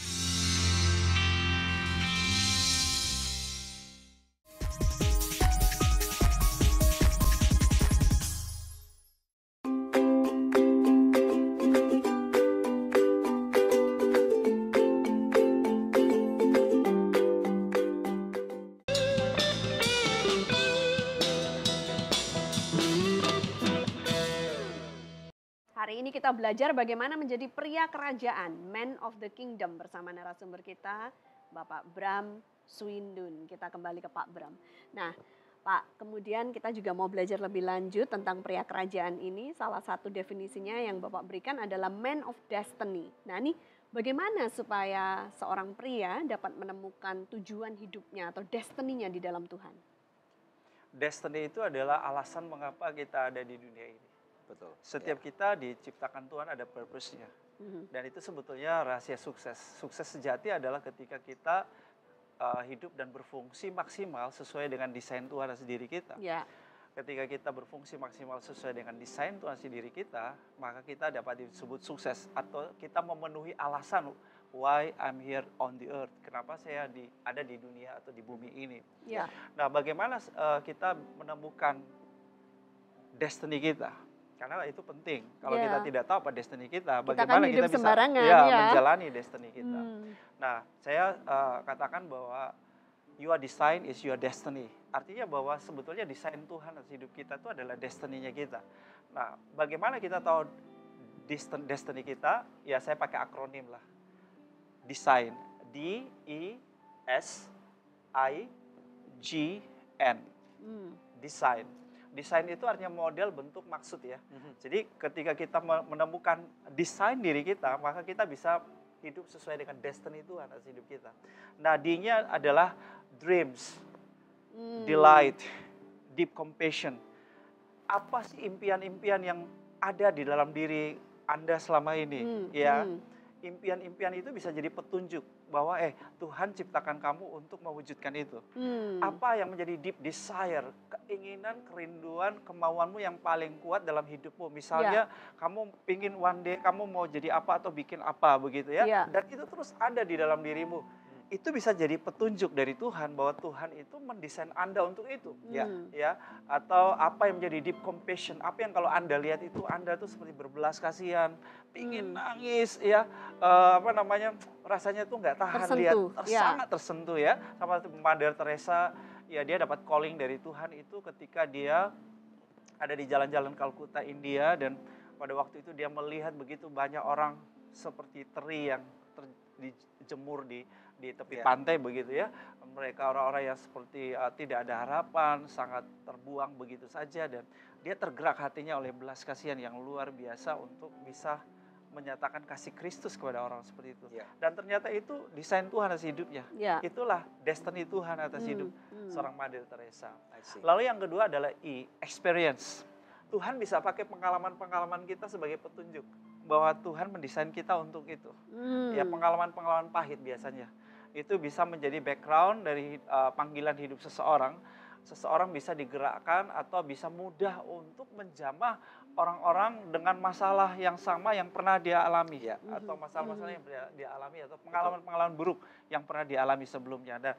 Hari ini kita belajar bagaimana menjadi pria kerajaan, man of the kingdom, bersama narasumber kita, Bapak Bram Swindun. Kita kembali ke Pak Bram. Nah, Pak, kemudian kita juga mau belajar lebih lanjut tentang pria kerajaan ini. Salah satu definisinya yang Bapak berikan adalah man of destiny. Nah, ini bagaimana supaya seorang pria dapat menemukan tujuan hidupnya atau destiny-nya di dalam Tuhan? destiny itu adalah alasan mengapa kita ada di dunia ini. Betul. Setiap kita diciptakan Tuhan ada purpose-nya. Dan itu sebetulnya rahasia sukses. Sukses sejati adalah ketika kita hidup dan berfungsi maksimal sesuai dengan desain Tuhan sendiri kita. Ya. Ketika kita berfungsi maksimal sesuai dengan desain Tuhan sendiri kita, maka kita dapat disebut sukses atau kita memenuhi alasan why I'm here on the earth. Kenapa saya ada di dunia atau di bumi ini. Ya. Nah, bagaimana kita menemukan destiny kita? Karena itu penting. Kalau kita tidak tahu apa destiny kita, bagaimana kita bisa menjalani destiny kita. Nah, saya katakan bahwa your design is your destiny. Artinya bahwa sebetulnya desain Tuhan atas hidup kita itu adalah destiny-nya kita. Nah, bagaimana kita tahu destiny kita? Ya, saya pakai akronim lah. Design. D-E-S-I-G-N. Design. Desain itu artinya model, bentuk, maksud ya. Jadi ketika kita menemukan desain diri kita, maka kita bisa hidup sesuai dengan destiny Tuhan atas hidup kita. Nah, D-nya adalah dreams, delight, deep compassion. Apa sih impian-impian yang ada di dalam diri Anda selama ini? Impian-impian itu bisa jadi petunjuk bahwa Tuhan ciptakan kamu untuk mewujudkan itu. Apa yang menjadi deep desire, keinginan, kerinduan, kemauanmu yang paling kuat dalam hidupmu. Misalnya kamu ingin one day kamu mau jadi apa atau bikin apa begitu ya. Dan itu terus ada di dalam dirimu. Itu bisa jadi petunjuk dari Tuhan bahwa Tuhan itu mendesain Anda untuk itu. Atau apa yang menjadi deep compassion, apa yang kalau Anda lihat itu Anda tuh seperti berbelas kasihan, pingin nangis rasanya tuh nggak tahan lihat, sangat tersentuh ya. Sama Mother Teresa, ya dia dapat calling dari Tuhan itu ketika dia ada di jalan-jalan Kalkuta, India, dan pada waktu itu dia melihat begitu banyak orang seperti teri yang dijemur di tepi pantai begitu ya. Mereka orang-orang yang seperti tidak ada harapan, sangat terbuang begitu saja, dan dia tergerak hatinya oleh belas kasihan yang luar biasa untuk bisa menyatakan kasih Kristus kepada orang seperti itu. Dan ternyata itu desain Tuhan atas hidupnya. Itulah destiny Tuhan atas hidup seorang Mother Teresa. Lalu yang kedua adalah E, experience. Tuhan bisa pakai pengalaman-pengalaman kita sebagai petunjuk bahwa Tuhan mendesain kita untuk itu. Ya, pengalaman-pengalaman pahit biasanya. Itu bisa menjadi background dari panggilan hidup seseorang. Seseorang bisa digerakkan atau bisa mudah untuk menjamah orang-orang dengan masalah yang sama yang pernah dia alami. Atau masalah-masalah yang dia alami atau pengalaman-pengalaman buruk yang pernah dialami sebelumnya. Dan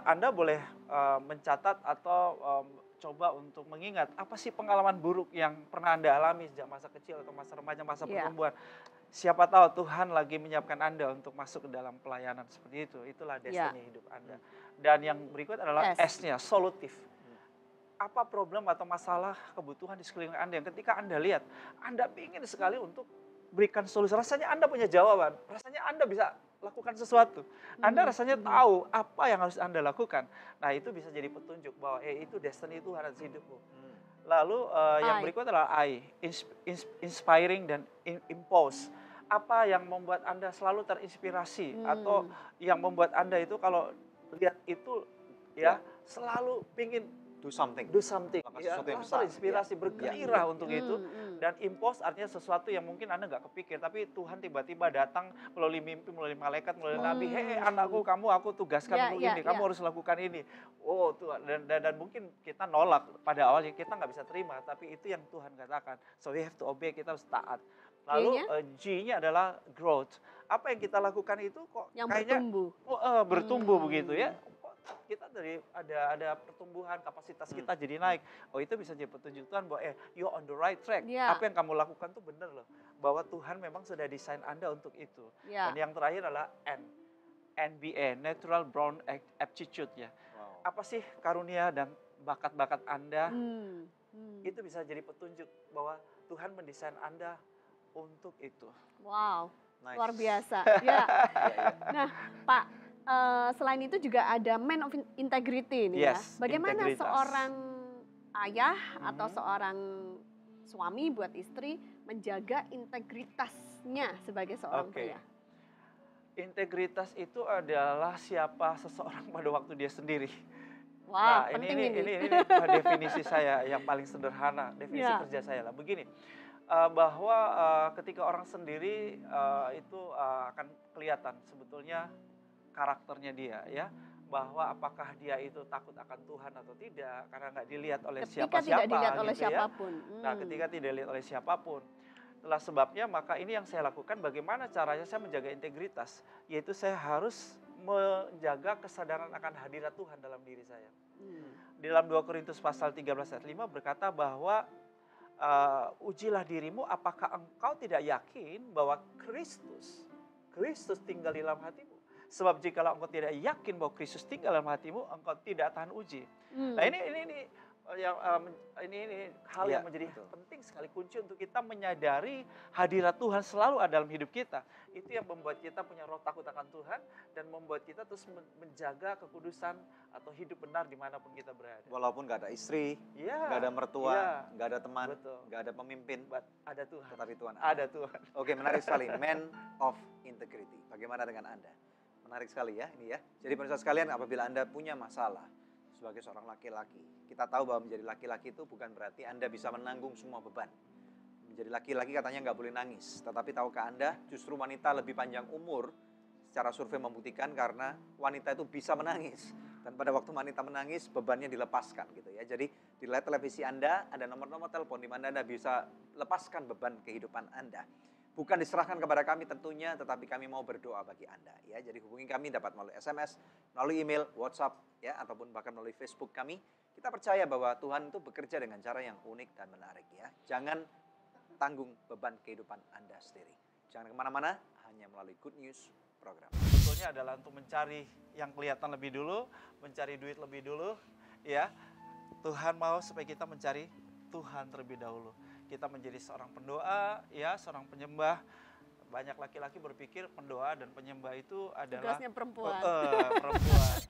Anda boleh mencatat atau coba untuk mengingat apa sih pengalaman buruk yang pernah Anda alami sejak masa kecil atau masa remaja, masa pertumbuhan. Siapa tahu Tuhan lagi menyiapkan Anda untuk masuk ke dalam pelayanan seperti itu. Itulah destiny hidup Anda. Dan yang berikut adalah S-nya, solutif. Apa problem atau masalah kebutuhan di sekeliling Anda yang ketika Anda lihat, Anda ingin sekali untuk berikan solusi. Rasanya Anda punya jawaban, rasanya Anda bisa lakukan sesuatu. Anda rasanya tahu apa yang harus Anda lakukan. Nah, itu bisa jadi petunjuk bahwa itu destiny Tuhan atas hidupmu. Lalu yang berikut adalah I, inspiring dan impulse. Apa yang membuat Anda selalu terinspirasi atau yang membuat Anda itu kalau lihat itu selalu pingin do something. Terinspirasi, bergairah untuk itu. Dan impulse artinya sesuatu yang mungkin Anda nggak kepikir, tapi Tuhan tiba-tiba datang melalui mimpi, melalui malaikat, melalui nabi. Hei anakku, aku tugaskan untuk ini, kamu harus lakukan ini. Oh Tuhan, dan mungkin kita nolak pada awalnya, kita nggak bisa terima, tapi itu yang Tuhan katakan. So we have to obey, kita harus taat. Lalu G-nya adalah growth. Apa yang kita lakukan itu kok yang kayaknya bertumbuh begitu ya. Kita dari ada pertumbuhan, kapasitas kita jadi naik. Oh, itu bisa jadi petunjuk Tuhan bahwa you're on the right track. Apa yang kamu lakukan tuh benar loh. Bahwa Tuhan memang sudah desain Anda untuk itu. Dan yang terakhir adalah N. NBA, Natural Born Aptitude ya. Apa sih karunia dan bakat-bakat Anda? Itu bisa jadi petunjuk bahwa Tuhan mendesain Anda untuk itu. Wow, luar biasa. Nah, Pak, selain itu juga ada man of integrity nih ya. Bagaimana seorang ayah atau seorang suami buat istri menjaga integritasnya sebagai seorang pria? Integritas itu adalah siapa seseorang pada waktu dia sendiri. Wah, Nah, penting ini definisi saya yang paling sederhana, definisi Ya. kerja saya lah. Begini, bahwa ketika orang sendiri itu akan kelihatan sebetulnya karakternya dia ya, bahwa apakah dia itu takut akan Tuhan atau tidak karena nggak dilihat oleh ketika siapa-siapa tidak dilihat oleh gitu ya. siapapun. Nah, ketika tidak dilihat oleh siapapun. Itulah sebabnya maka ini yang saya lakukan, bagaimana caranya saya menjaga integritas, yaitu saya harus menjaga kesadaran akan hadirat Tuhan dalam diri saya. Di dalam 2 Korintus pasal 13 ayat 5 berkata bahwa ujilah dirimu apakah engkau tidak yakin bahwa Kristus tinggal di dalam hatimu. Sebab jikalau engkau tidak yakin bahwa Kristus tinggal dalam hatimu, engkau tidak tahan uji. Nah, ini hal yang menjadi penting sekali, kunci untuk kita menyadari hadirat Tuhan selalu ada dalam hidup kita. Itu yang membuat kita punya roh takut akan Tuhan dan membuat kita terus menjaga kekudusan atau hidup benar dimanapun kita berada. Walaupun nggak ada istri, nggak ada mertua, nggak ada teman, nggak ada pemimpin, ada Tuhan. Tetapi Tuhan ada Tuhan. Oke, menarik sekali. Man of integrity. Bagaimana dengan Anda? Menarik sekali ya ini ya. Jadi pemirsa sekalian, apabila Anda punya masalah sebagai seorang laki-laki, kita tahu bahwa menjadi laki-laki itu bukan berarti Anda bisa menanggung semua beban. Menjadi laki-laki katanya nggak boleh nangis. Tetapi tahukah Anda, justru wanita lebih panjang umur, secara survei membuktikan karena wanita itu bisa menangis. Dan pada waktu wanita menangis, bebannya dilepaskan gitu ya. Jadi di layar televisi Anda ada nomor-nomor telepon di mana Anda bisa lepaskan beban kehidupan Anda. Bukan diserahkan kepada kami tentunya, tetapi kami mau berdoa bagi Anda. Ya, jadi hubungi kami dapat melalui SMS, melalui email, WhatsApp, ya, ataupun bahkan melalui Facebook kami. Kita percaya bahwa Tuhan itu bekerja dengan cara yang unik dan menarik. Ya, jangan tanggung beban kehidupan Anda sendiri. Jangan kemana-mana, hanya melalui Good News Program. Sebetulnya adalah untuk mencari yang kelihatan lebih dulu, mencari duit lebih dulu. Ya, Tuhan mau supaya kita mencari Tuhan terlebih dahulu. Kita menjadi seorang pendoa, ya, seorang penyembah. Banyak laki-laki berpikir pendoa dan penyembah itu adalah tugasnya perempuan. Perempuan.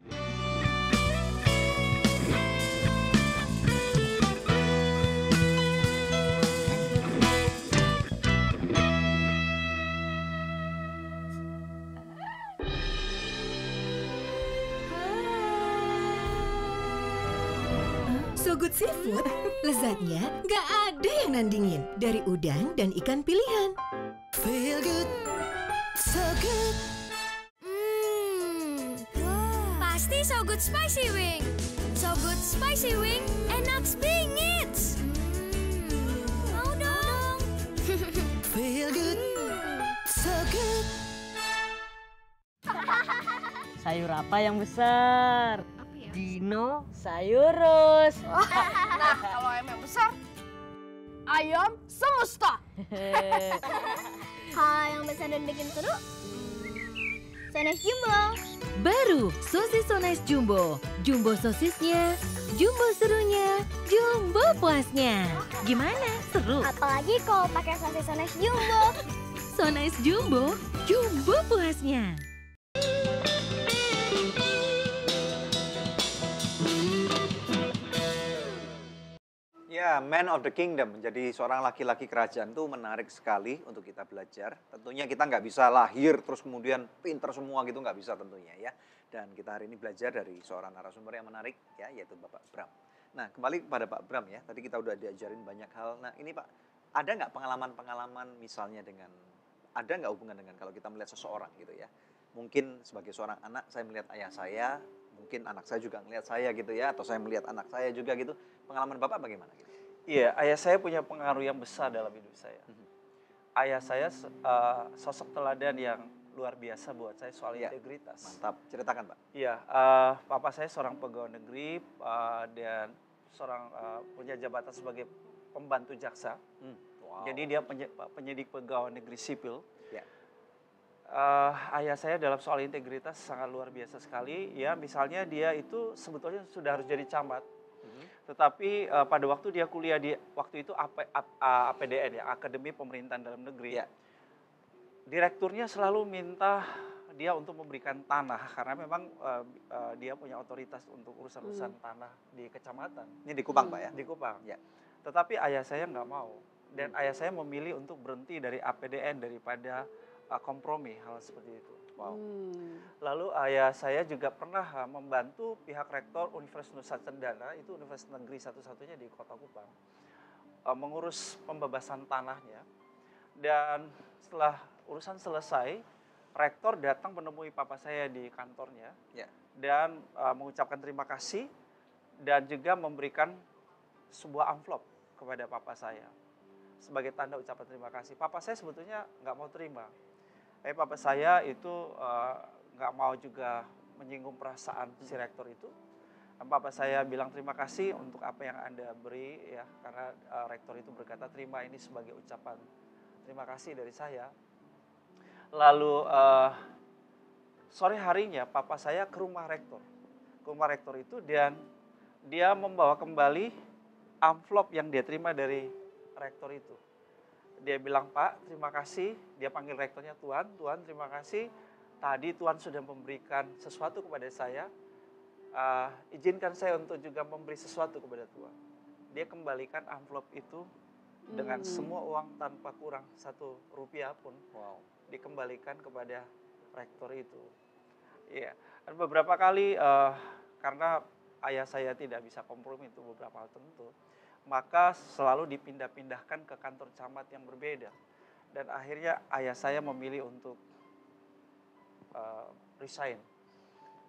So Good Seafood, lezatnya nggak ada yang nandingin dari udang dan ikan pilihan. Feel good, so good. Pasti So Good Spicy Wing. So Good Spicy Wing, enak bingit. Mau dong. Feel good, so good. Sayur apa yang besar? Dinosaurus. Nah, kalau ayam yang besar, ayam semesta. Kalau yang besar dan bikin seru, Sones Jumbo. Baru sosis Sones Jumbo. Jumbo sosisnya, jumbo serunya, jumbo puasnya. Gimana? Seru? Apalagi kalau pakai sosis Sones Jumbo. Sones Jumbo, jumbo puasnya. Ya, Man of the Kingdom, menjadi seorang laki-laki kerajaan itu menarik sekali untuk kita belajar. Tentunya kita nggak bisa lahir terus kemudian pinter semua gitu, nggak bisa tentunya ya. Dan kita hari ini belajar dari seorang narasumber yang menarik ya, yaitu Bapak Bram. Nah, kembali kepada Pak Bram ya, tadi kita udah diajarin banyak hal. Nah ini Pak, ada nggak pengalaman-pengalaman misalnya ada nggak hubungan dengan kalau kita melihat seseorang gitu ya. Mungkin sebagai seorang anak saya melihat ayah saya, mungkin anak saya juga melihat saya gitu ya, atau saya melihat anak saya juga gitu. Pengalaman Bapak bagaimana gitu? Iya, ayah saya punya pengaruh yang besar dalam hidup saya. Ayah saya sosok teladan yang luar biasa buat saya soal integritas. Mantap, ceritakan Pak. Iya, papa saya seorang pegawai negeri dan seorang punya jabatan sebagai pembantu jaksa. Wow. Jadi dia penyidik pegawai negeri sipil. Ya. Ayah saya dalam soal integritas sangat luar biasa sekali. Ya, misalnya dia itu sebetulnya sudah harus jadi camat. Tetapi pada waktu dia kuliah waktu itu APDN ya, Akademi Pemerintahan Dalam Negeri. Ya. Direkturnya selalu minta dia untuk memberikan tanah karena memang dia punya otoritas untuk urusan-urusan tanah di kecamatan. Ini di Kupang Pak ya? Di Kupang. Ya. Tetapi ayah saya nggak mau dan ayah saya memilih untuk berhenti dari APDN daripada kompromi hal seperti itu. Wow. Lalu ayah saya juga pernah membantu pihak rektor Universitas Nusa Cendana, itu universitas negeri satu-satunya di Kota Kupang, mengurus pembebasan tanahnya. Dan setelah urusan selesai, rektor datang menemui papa saya di kantornya dan mengucapkan terima kasih dan juga memberikan sebuah amplop kepada papa saya sebagai tanda ucapan terima kasih. Papa saya sebetulnya nggak mau terima. Papa saya itu nggak mau juga menyinggung perasaan si rektor itu. Papa saya bilang terima kasih untuk apa yang Anda beri ya, karena rektor itu berkata terima ini sebagai ucapan terima kasih dari saya. Lalu sore harinya papa saya ke rumah rektor itu, dan dia membawa kembali amplop yang dia terima dari rektor itu. Dia bilang, Pak, terima kasih. Dia panggil rektornya Tuan, terima kasih. Tadi Tuan sudah memberikan sesuatu kepada saya. Izinkan saya untuk juga memberi sesuatu kepada Tuan. Dia kembalikan amplop itu dengan semua uang tanpa kurang 1 rupiah pun. Wow. Dikembalikan kepada rektor itu. Iya. Dan beberapa kali karena ayah saya tidak bisa kompromi itu beberapa hal tentu, maka selalu dipindah-pindahkan ke kantor camat yang berbeda. Dan akhirnya ayah saya memilih untuk resign,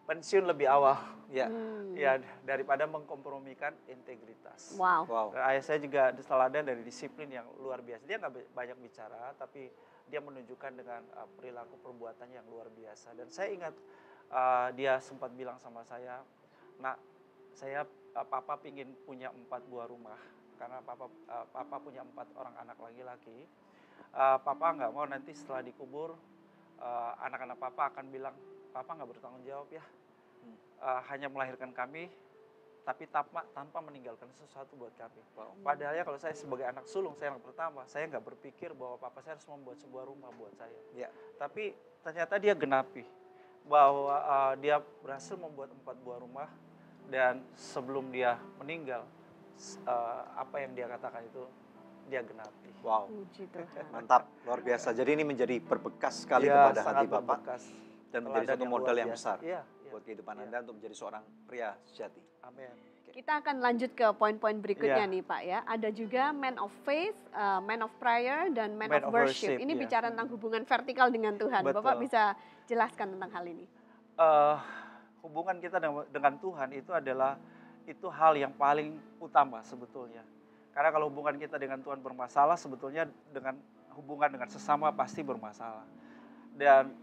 pensiun lebih awal, ya daripada mengkompromikan integritas. Wow. Dan ayah saya juga teladan dari disiplin yang luar biasa. Dia nggak banyak bicara, tapi dia menunjukkan dengan perilaku perbuatan yang luar biasa. Dan saya ingat dia sempat bilang sama saya, nak, papa pingin punya 4 buah rumah karena papa punya 4 orang anak laki-laki. Papa nggak mau nanti setelah dikubur anak-anak papa akan bilang papa nggak bertanggung jawab ya, hanya melahirkan kami tapi tanpa meninggalkan sesuatu buat kami. Padahal ya kalau saya sebagai anak sulung, saya anak pertama, saya nggak berpikir bahwa papa saya harus membuat sebuah rumah buat saya. Tapi ternyata dia genapi bahwa dia berhasil membuat 4 buah rumah. Dan sebelum dia meninggal, apa yang dia katakan itu dia genapi. Wow, mantap, luar biasa. Jadi ini menjadi berbekas sekali kepada hati Bapak dan menjadi satu modal yang besar buat kehidupan Anda untuk menjadi seorang pria sejati. Amin. Kita akan lanjut ke poin-poin berikutnya nih Pak ya. Ada juga man of faith, man of prayer, dan man of worship. Ini bicara tentang hubungan vertikal dengan Tuhan. Betul. Bapak bisa jelaskan tentang hal ini? Hubungan kita dengan Tuhan itu hal yang paling utama sebetulnya. Karena kalau hubungan kita dengan Tuhan bermasalah, sebetulnya hubungan dengan sesama pasti bermasalah. Dan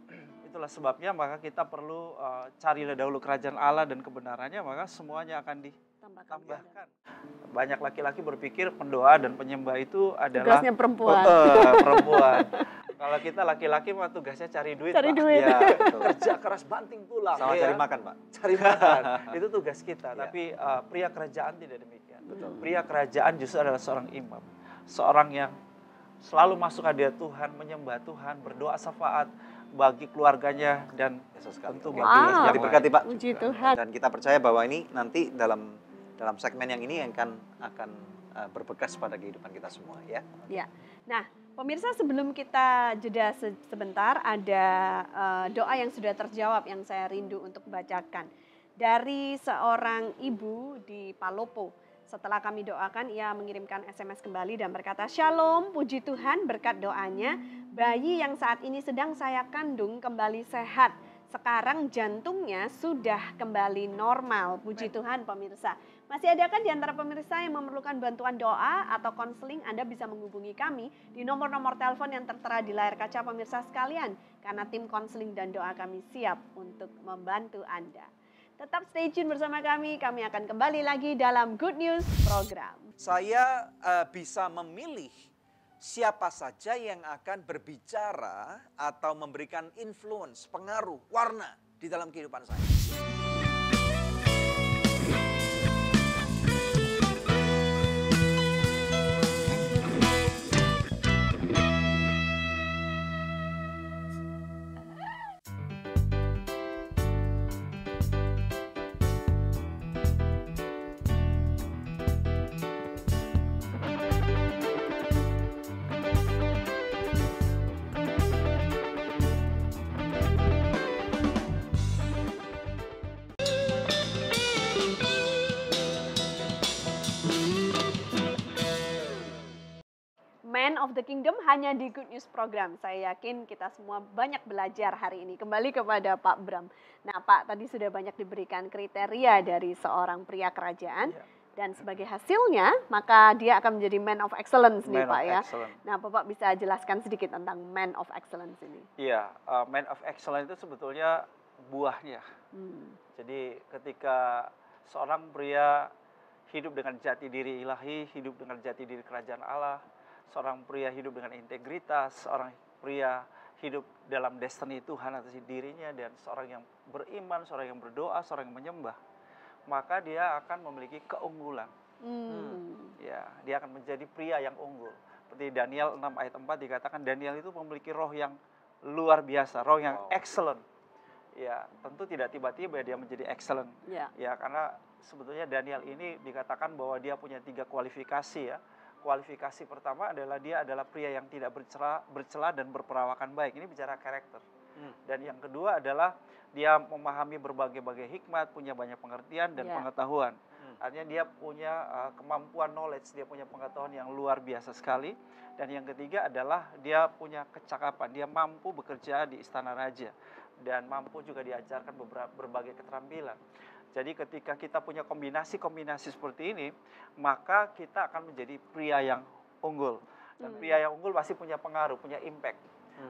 itulah sebabnya maka kita perlu carilah dahulu kerajaan Allah dan kebenarannya, maka semuanya akan ditambahkan. Banyak laki-laki berpikir pendoa dan penyembah itu adalah tugasnya perempuan. Kalau kita laki-laki mah tugasnya cari duit, Pak. Ya, kerja keras banting tulang. Sama cari makan, Pak. Cari makan, itu tugas kita. Tapi pria kerajaan tidak demikian. Pria kerajaan justru adalah seorang imam. Seorang yang selalu masuk hadirat Tuhan, menyembah Tuhan, berdoa syafaat bagi keluarganya dan tentu bagi yang diberkati, Pak. Puji Tuhan. Dan kita percaya bahwa ini nanti dalam segmen yang ini akan berbekas pada kehidupan kita semua, ya. Ya. Nah, pemirsa, sebelum kita jeda sebentar, ada doa yang sudah terjawab yang saya rindu untuk bacakan. Dari seorang ibu di Palopo. Setelah kami doakan, ia mengirimkan SMS kembali dan berkata, Shalom, puji Tuhan berkat doanya, bayi yang saat ini sedang saya kandung kembali sehat. Sekarang jantungnya sudah kembali normal, puji Tuhan pemirsa. Masih adakah di antara pemirsa yang memerlukan bantuan doa atau konseling? Anda bisa menghubungi kami di nomor-nomor telepon yang tertera di layar kaca pemirsa sekalian. Karena tim konseling dan doa kami siap untuk membantu Anda. Tetap stay tune bersama kami akan kembali lagi dalam Good News Program. Saya bisa memilih siapa saja yang akan berbicara atau memberikan influence, pengaruh, warna di dalam kehidupan saya. of the Kingdom hanya di Good News Program. Saya yakin kita semua banyak belajar hari ini. Kembali kepada Pak Bram. Nah Pak, tadi sudah banyak diberikan kriteria dari seorang pria kerajaan. Dan sebagai hasilnya, maka dia akan menjadi man of excellence nih Pak ya. Nah Bapak bisa jelaskan sedikit tentang man of excellence ini. Iya, man of excellence itu sebetulnya buahnya. Jadi ketika seorang pria hidup dengan jati diri ilahi, hidup dengan jati diri kerajaan Allah, seorang pria hidup dengan integritas, seorang pria hidup dalam destiny Tuhan atas dirinya, dan seorang yang beriman, seorang yang berdoa, seorang yang menyembah, maka dia akan memiliki keunggulan. Ya, dia akan menjadi pria yang unggul. Seperti Daniel 6 ayat 4 dikatakan Daniel itu memiliki roh yang luar biasa, roh yang excellent. Ya, tentu tidak tiba-tiba dia menjadi excellent. Ya, karena sebetulnya Daniel ini dikatakan bahwa dia punya 3 kualifikasi ya. Kualifikasi pertama adalah dia adalah pria yang tidak bercela dan berperawakan baik. Ini bicara karakter. Dan yang kedua adalah dia memahami berbagai-bagai hikmat, punya banyak pengertian dan pengetahuan. Artinya dia punya kemampuan knowledge, dia punya pengetahuan yang luar biasa sekali. Dan yang ketiga adalah dia punya kecakapan, dia mampu bekerja di istana raja. Dan mampu juga diajarkan berbagai keterampilan. Jadi ketika kita punya kombinasi-kombinasi seperti ini, maka kita akan menjadi pria yang unggul. Dan pria yang unggul pasti punya pengaruh, punya impact.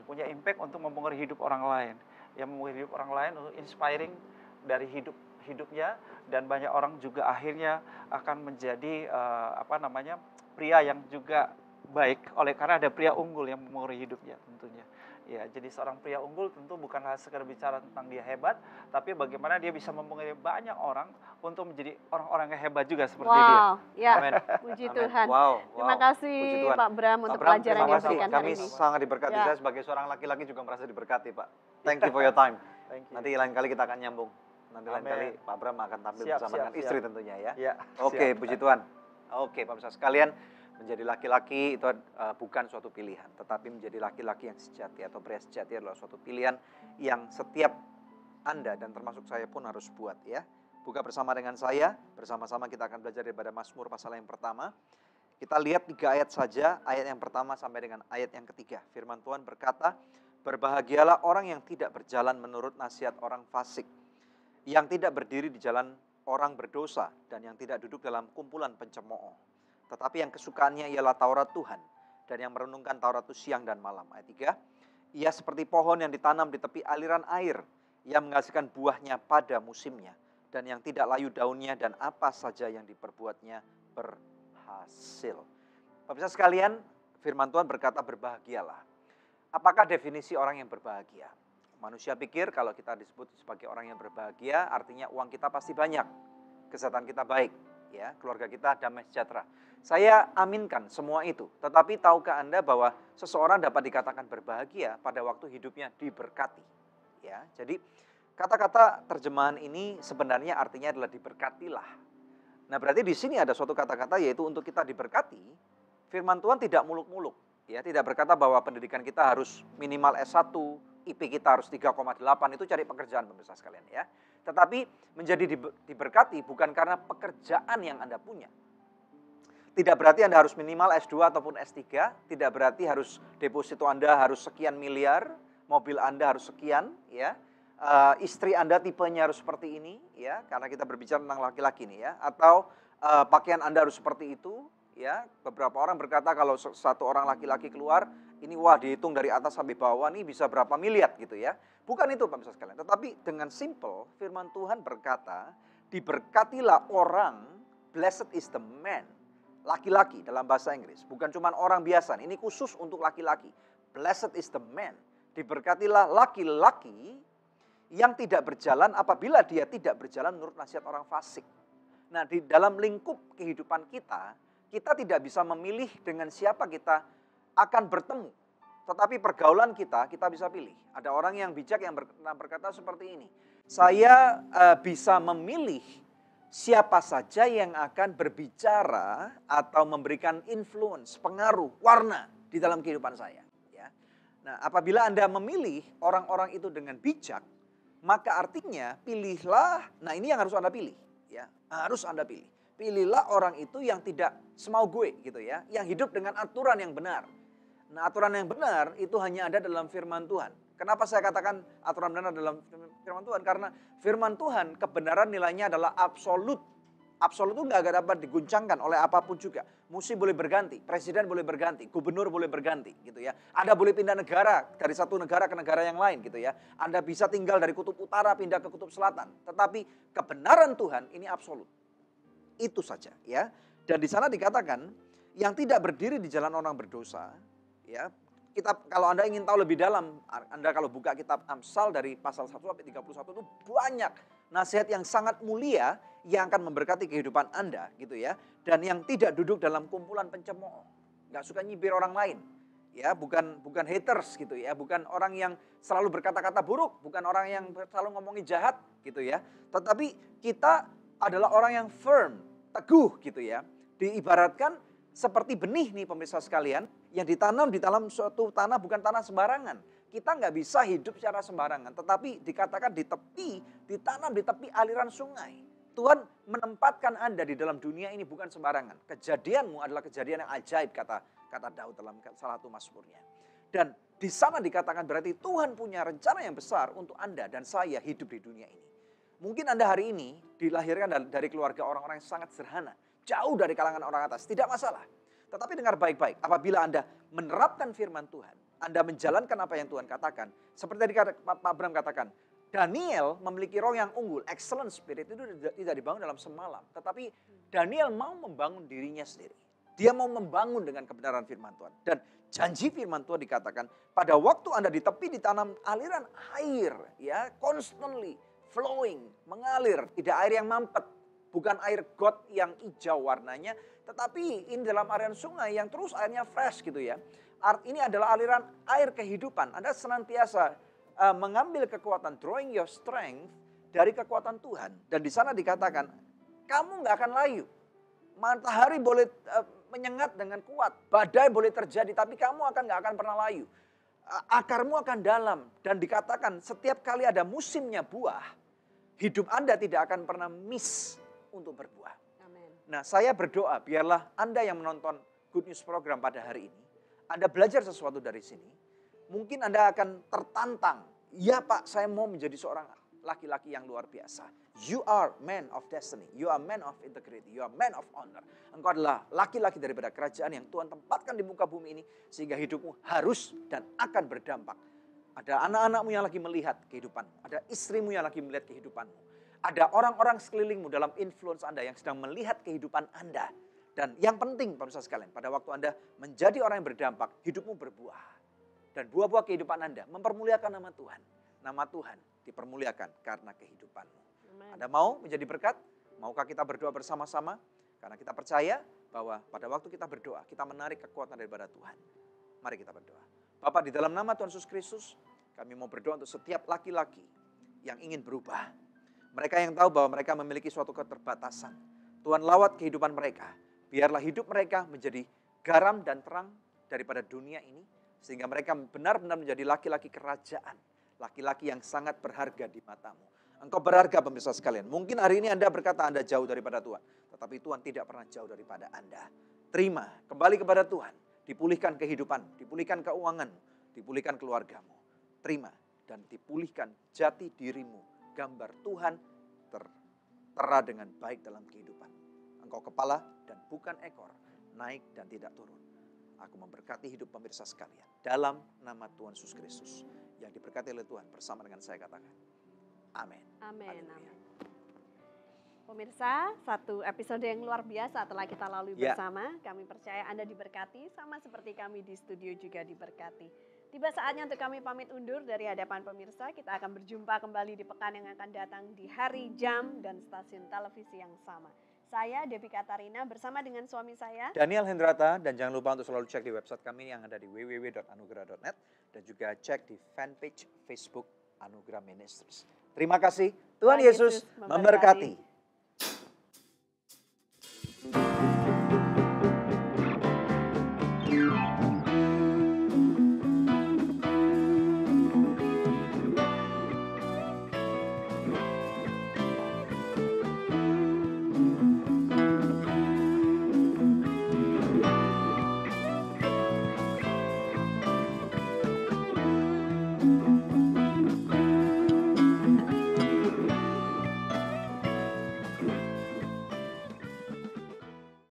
Punya impact untuk mempengaruhi hidup orang lain. Yang mempengaruhi hidup orang lain untuk inspiring dari hidupnya, dan banyak orang juga akhirnya akan menjadi pria yang juga baik karena ada pria unggul yang mempengaruhi hidupnya tentunya. Ya, jadi seorang pria unggul tentu bukan hanya sekedar bicara tentang dia hebat, tapi bagaimana dia bisa mempengaruhi banyak orang untuk menjadi orang-orang yang hebat juga seperti dia. Ya, puji Tuhan. Terima kasih Pak Bram untuk pelajaran yang diberikan hari ini. Kami sangat diberkati. Saya sebagai seorang laki-laki juga merasa diberkati, Pak. Thank you for your time. Nanti lain kali kita akan nyambung. Nanti lain kali Pak Bram akan tampil bersama dengan istri tentunya ya. Oke, puji Tuhan. Oke, Pak Pemirsa sekalian, menjadi laki-laki itu bukan suatu pilihan, tetapi menjadi laki-laki yang sejati atau pria sejati adalah suatu pilihan yang setiap Anda dan termasuk saya pun harus buat ya. Buka bersama dengan saya, bersama-sama kita akan belajar daripada Mazmur pasal yang pertama. Kita lihat 3 ayat saja, ayat yang pertama sampai dengan ayat yang ketiga. Firman Tuhan berkata, berbahagialah orang yang tidak berjalan menurut nasihat orang fasik, yang tidak berdiri di jalan orang berdosa, dan yang tidak duduk dalam kumpulan pencemooh. Tetapi yang kesukaannya ialah Taurat Tuhan, dan yang merenungkan Taurat itu siang dan malam. Ayat 3, ia seperti pohon yang ditanam di tepi aliran air, yang menghasilkan buahnya pada musimnya, dan yang tidak layu daunnya, dan apa saja yang diperbuatnya berhasil. Pemirsa sekalian, firman Tuhan berkata berbahagialah. Apakah definisi orang yang berbahagia? Manusia pikir kalau kita disebut sebagai orang yang berbahagia, artinya uang kita pasti banyak, kesehatan kita baik, ya, keluarga kita damai sejahtera. Saya aminkan semua itu, tetapi tahukah Anda bahwa seseorang dapat dikatakan berbahagia pada waktu hidupnya diberkati? Ya, jadi kata-kata terjemahan ini sebenarnya artinya adalah diberkatilah. Nah, berarti di sini ada suatu kata-kata yaitu untuk kita diberkati. Firman Tuhan tidak muluk-muluk, ya, tidak berkata bahwa pendidikan kita harus minimal S1, IP kita harus 3,8, itu cari pekerjaan pemirsa sekalian ya. Tetapi menjadi diberkati bukan karena pekerjaan yang Anda punya. Tidak berarti Anda harus minimal S2 ataupun S3, tidak berarti harus deposito Anda harus sekian miliar, mobil Anda harus sekian, ya. Istri Anda tipenya harus seperti ini, ya, karena kita berbicara tentang laki-laki nih ya. Atau pakaian Anda harus seperti itu, ya. Beberapa orang berkata kalau satu orang laki-laki keluar, ini wah dihitung dari atas sampai bawah nih bisa berapa miliar gitu ya. Bukan itu pemirsa sekalian, tetapi dengan simple firman Tuhan berkata, diberkatilah orang, blessed is the man. Laki-laki dalam bahasa Inggris, bukan cuma orang biasa, ini khusus untuk laki-laki. Blessed is the man. Diberkatilah laki-laki yang tidak berjalan apabila dia tidak berjalan menurut nasihat orang fasik. Nah, di dalam lingkup kehidupan kita tidak bisa memilih dengan siapa kita akan bertemu. Tetapi pergaulan kita bisa pilih. Ada orang yang bijak yang berkata seperti ini. Saya bisa memilih siapa saja yang akan berbicara atau memberikan influence, pengaruh, warna di dalam kehidupan saya. Ya. Nah, apabila Anda memilih orang-orang itu dengan bijak, maka artinya pilihlah, nah ini yang harus Anda pilih. Ya, harus Anda pilih. Pilihlah orang itu yang tidak semau gue gitu ya, yang hidup dengan aturan yang benar. Nah, aturan yang benar itu hanya ada dalam firman Tuhan. Kenapa saya katakan aturan benar dalam firman Tuhan? Karena firman Tuhan kebenaran nilainya adalah absolut. Absolut itu nggak dapat diguncangkan oleh apapun juga. Musim boleh berganti, presiden boleh berganti, gubernur boleh berganti gitu ya. Anda boleh pindah negara dari satu negara ke negara yang lain gitu ya. Anda bisa tinggal dari kutub utara pindah ke kutub selatan. Tetapi kebenaran Tuhan ini absolut. Itu saja ya. Dan di sana dikatakan yang tidak berdiri di jalan orang berdosa ya. Kalau Anda ingin tahu lebih dalam, Anda kalau buka kitab Amsal dari pasal 1 sampai 31 itu banyak nasihat yang sangat mulia yang akan memberkati kehidupan Anda gitu ya. Dan yang tidak duduk dalam kumpulan pencemooh, nggak suka nyibir orang lain. Ya, bukan haters gitu ya, bukan orang yang selalu berkata-kata buruk, bukan orang yang selalu ngomongin jahat gitu ya. Tetapi kita adalah orang yang firm, teguh gitu ya. Diibaratkan seperti benih nih pemirsa sekalian, yang ditanam di dalam suatu tanah bukan tanah sembarangan. Kita nggak bisa hidup secara sembarangan, tetapi dikatakan di tepi, ditanam di tepi aliran sungai. Tuhan menempatkan Anda di dalam dunia ini bukan sembarangan. Kejadianmu adalah kejadian yang ajaib, kata Daud dalam salah satu mazmurnya. Dan di sana dikatakan berarti Tuhan punya rencana yang besar untuk Anda dan saya hidup di dunia ini. Mungkin Anda hari ini dilahirkan dari keluarga orang-orang yang sangat sederhana. Jauh dari kalangan orang atas, tidak masalah. Tetapi dengar baik-baik, apabila Anda menerapkan firman Tuhan, Anda menjalankan apa yang Tuhan katakan. Seperti tadi Pak Bram katakan, Daniel memiliki roh yang unggul, excellent spirit itu tidak dibangun dalam semalam. Tetapi Daniel mau membangun dirinya sendiri. Dia mau membangun dengan kebenaran firman Tuhan. Dan janji firman Tuhan dikatakan, pada waktu Anda di tepi ditanam aliran air, ya, constantly flowing, mengalir, tidak air yang mampet. Bukan air got yang hijau warnanya, tetapi ini dalam aliran sungai yang terus airnya fresh gitu ya. Ini adalah aliran air kehidupan. Anda senantiasa mengambil kekuatan, drawing your strength dari kekuatan Tuhan. Dan di sana dikatakan, kamu nggak akan layu. Matahari boleh menyengat dengan kuat, badai boleh terjadi, tapi kamu nggak akan pernah layu. Akarmu akan dalam. Dan dikatakan setiap kali ada musimnya buah, hidup Anda tidak akan pernah miss untuk berbuah. Amen. Nah, saya berdoa biarlah Anda yang menonton Good News Program pada hari ini, Anda belajar sesuatu dari sini. Mungkin Anda akan tertantang. Ya Pak, saya mau menjadi seorang laki-laki yang luar biasa. You are man of destiny. You are man of integrity. You are man of honor. Engkau adalah laki-laki daripada kerajaan yang Tuhan tempatkan di muka bumi ini. Sehingga hidupmu harus dan akan berdampak. Ada anak-anakmu yang lagi melihat kehidupanmu. Ada istrimu yang lagi melihat kehidupanmu. Ada orang-orang sekelilingmu dalam influence Anda yang sedang melihat kehidupan Anda. Dan yang penting pemirsa sekalian, pada waktu Anda menjadi orang yang berdampak, hidupmu berbuah. Dan buah-buah kehidupan Anda mempermuliakan nama Tuhan. Nama Tuhan dipermuliakan karena kehidupanmu. Amen. Anda mau menjadi berkat? Maukah kita berdoa bersama-sama? Karena kita percaya bahwa pada waktu kita berdoa, kita menarik kekuatan daripada Tuhan. Mari kita berdoa. Bapak, di dalam nama Tuhan Yesus Kristus, kami mau berdoa untuk setiap laki-laki yang ingin berubah. Mereka yang tahu bahwa mereka memiliki suatu keterbatasan. Tuhan lawat kehidupan mereka. Biarlah hidup mereka menjadi garam dan terang daripada dunia ini. Sehingga mereka benar-benar menjadi laki-laki kerajaan. Laki-laki yang sangat berharga di matamu. Engkau berharga pemirsa sekalian. Mungkin hari ini Anda berkata Anda jauh daripada Tuhan. Tetapi Tuhan tidak pernah jauh daripada Anda. Terima, kembali kepada Tuhan. Dipulihkan kehidupan, dipulihkan keuanganmu, dipulihkan keluargamu. Terima dan dipulihkan jati dirimu. Gambar Tuhan tertera dengan baik dalam kehidupan. Engkau kepala dan bukan ekor, naik dan tidak turun. Aku memberkati hidup pemirsa sekalian dalam nama Tuhan Yesus Kristus yang diberkati oleh Tuhan bersama dengan saya katakan. Amin. Amin. Amin. Pemirsa, satu episode yang luar biasa telah kita lalui bersama. Kami percaya Anda diberkati sama seperti kami di studio juga diberkati. Tiba saatnya untuk kami pamit undur dari hadapan pemirsa. Kita akan berjumpa kembali di pekan yang akan datang di hari, jam, dan stasiun televisi yang sama. Saya Devi Katarina bersama dengan suami saya Daniel Hendrata, dan jangan lupa untuk selalu cek di website kami yang ada di www.anugerah.net dan juga cek di fanpage Facebook Anugerah Ministries. Terima kasih. Tuhan Yesus memberkati.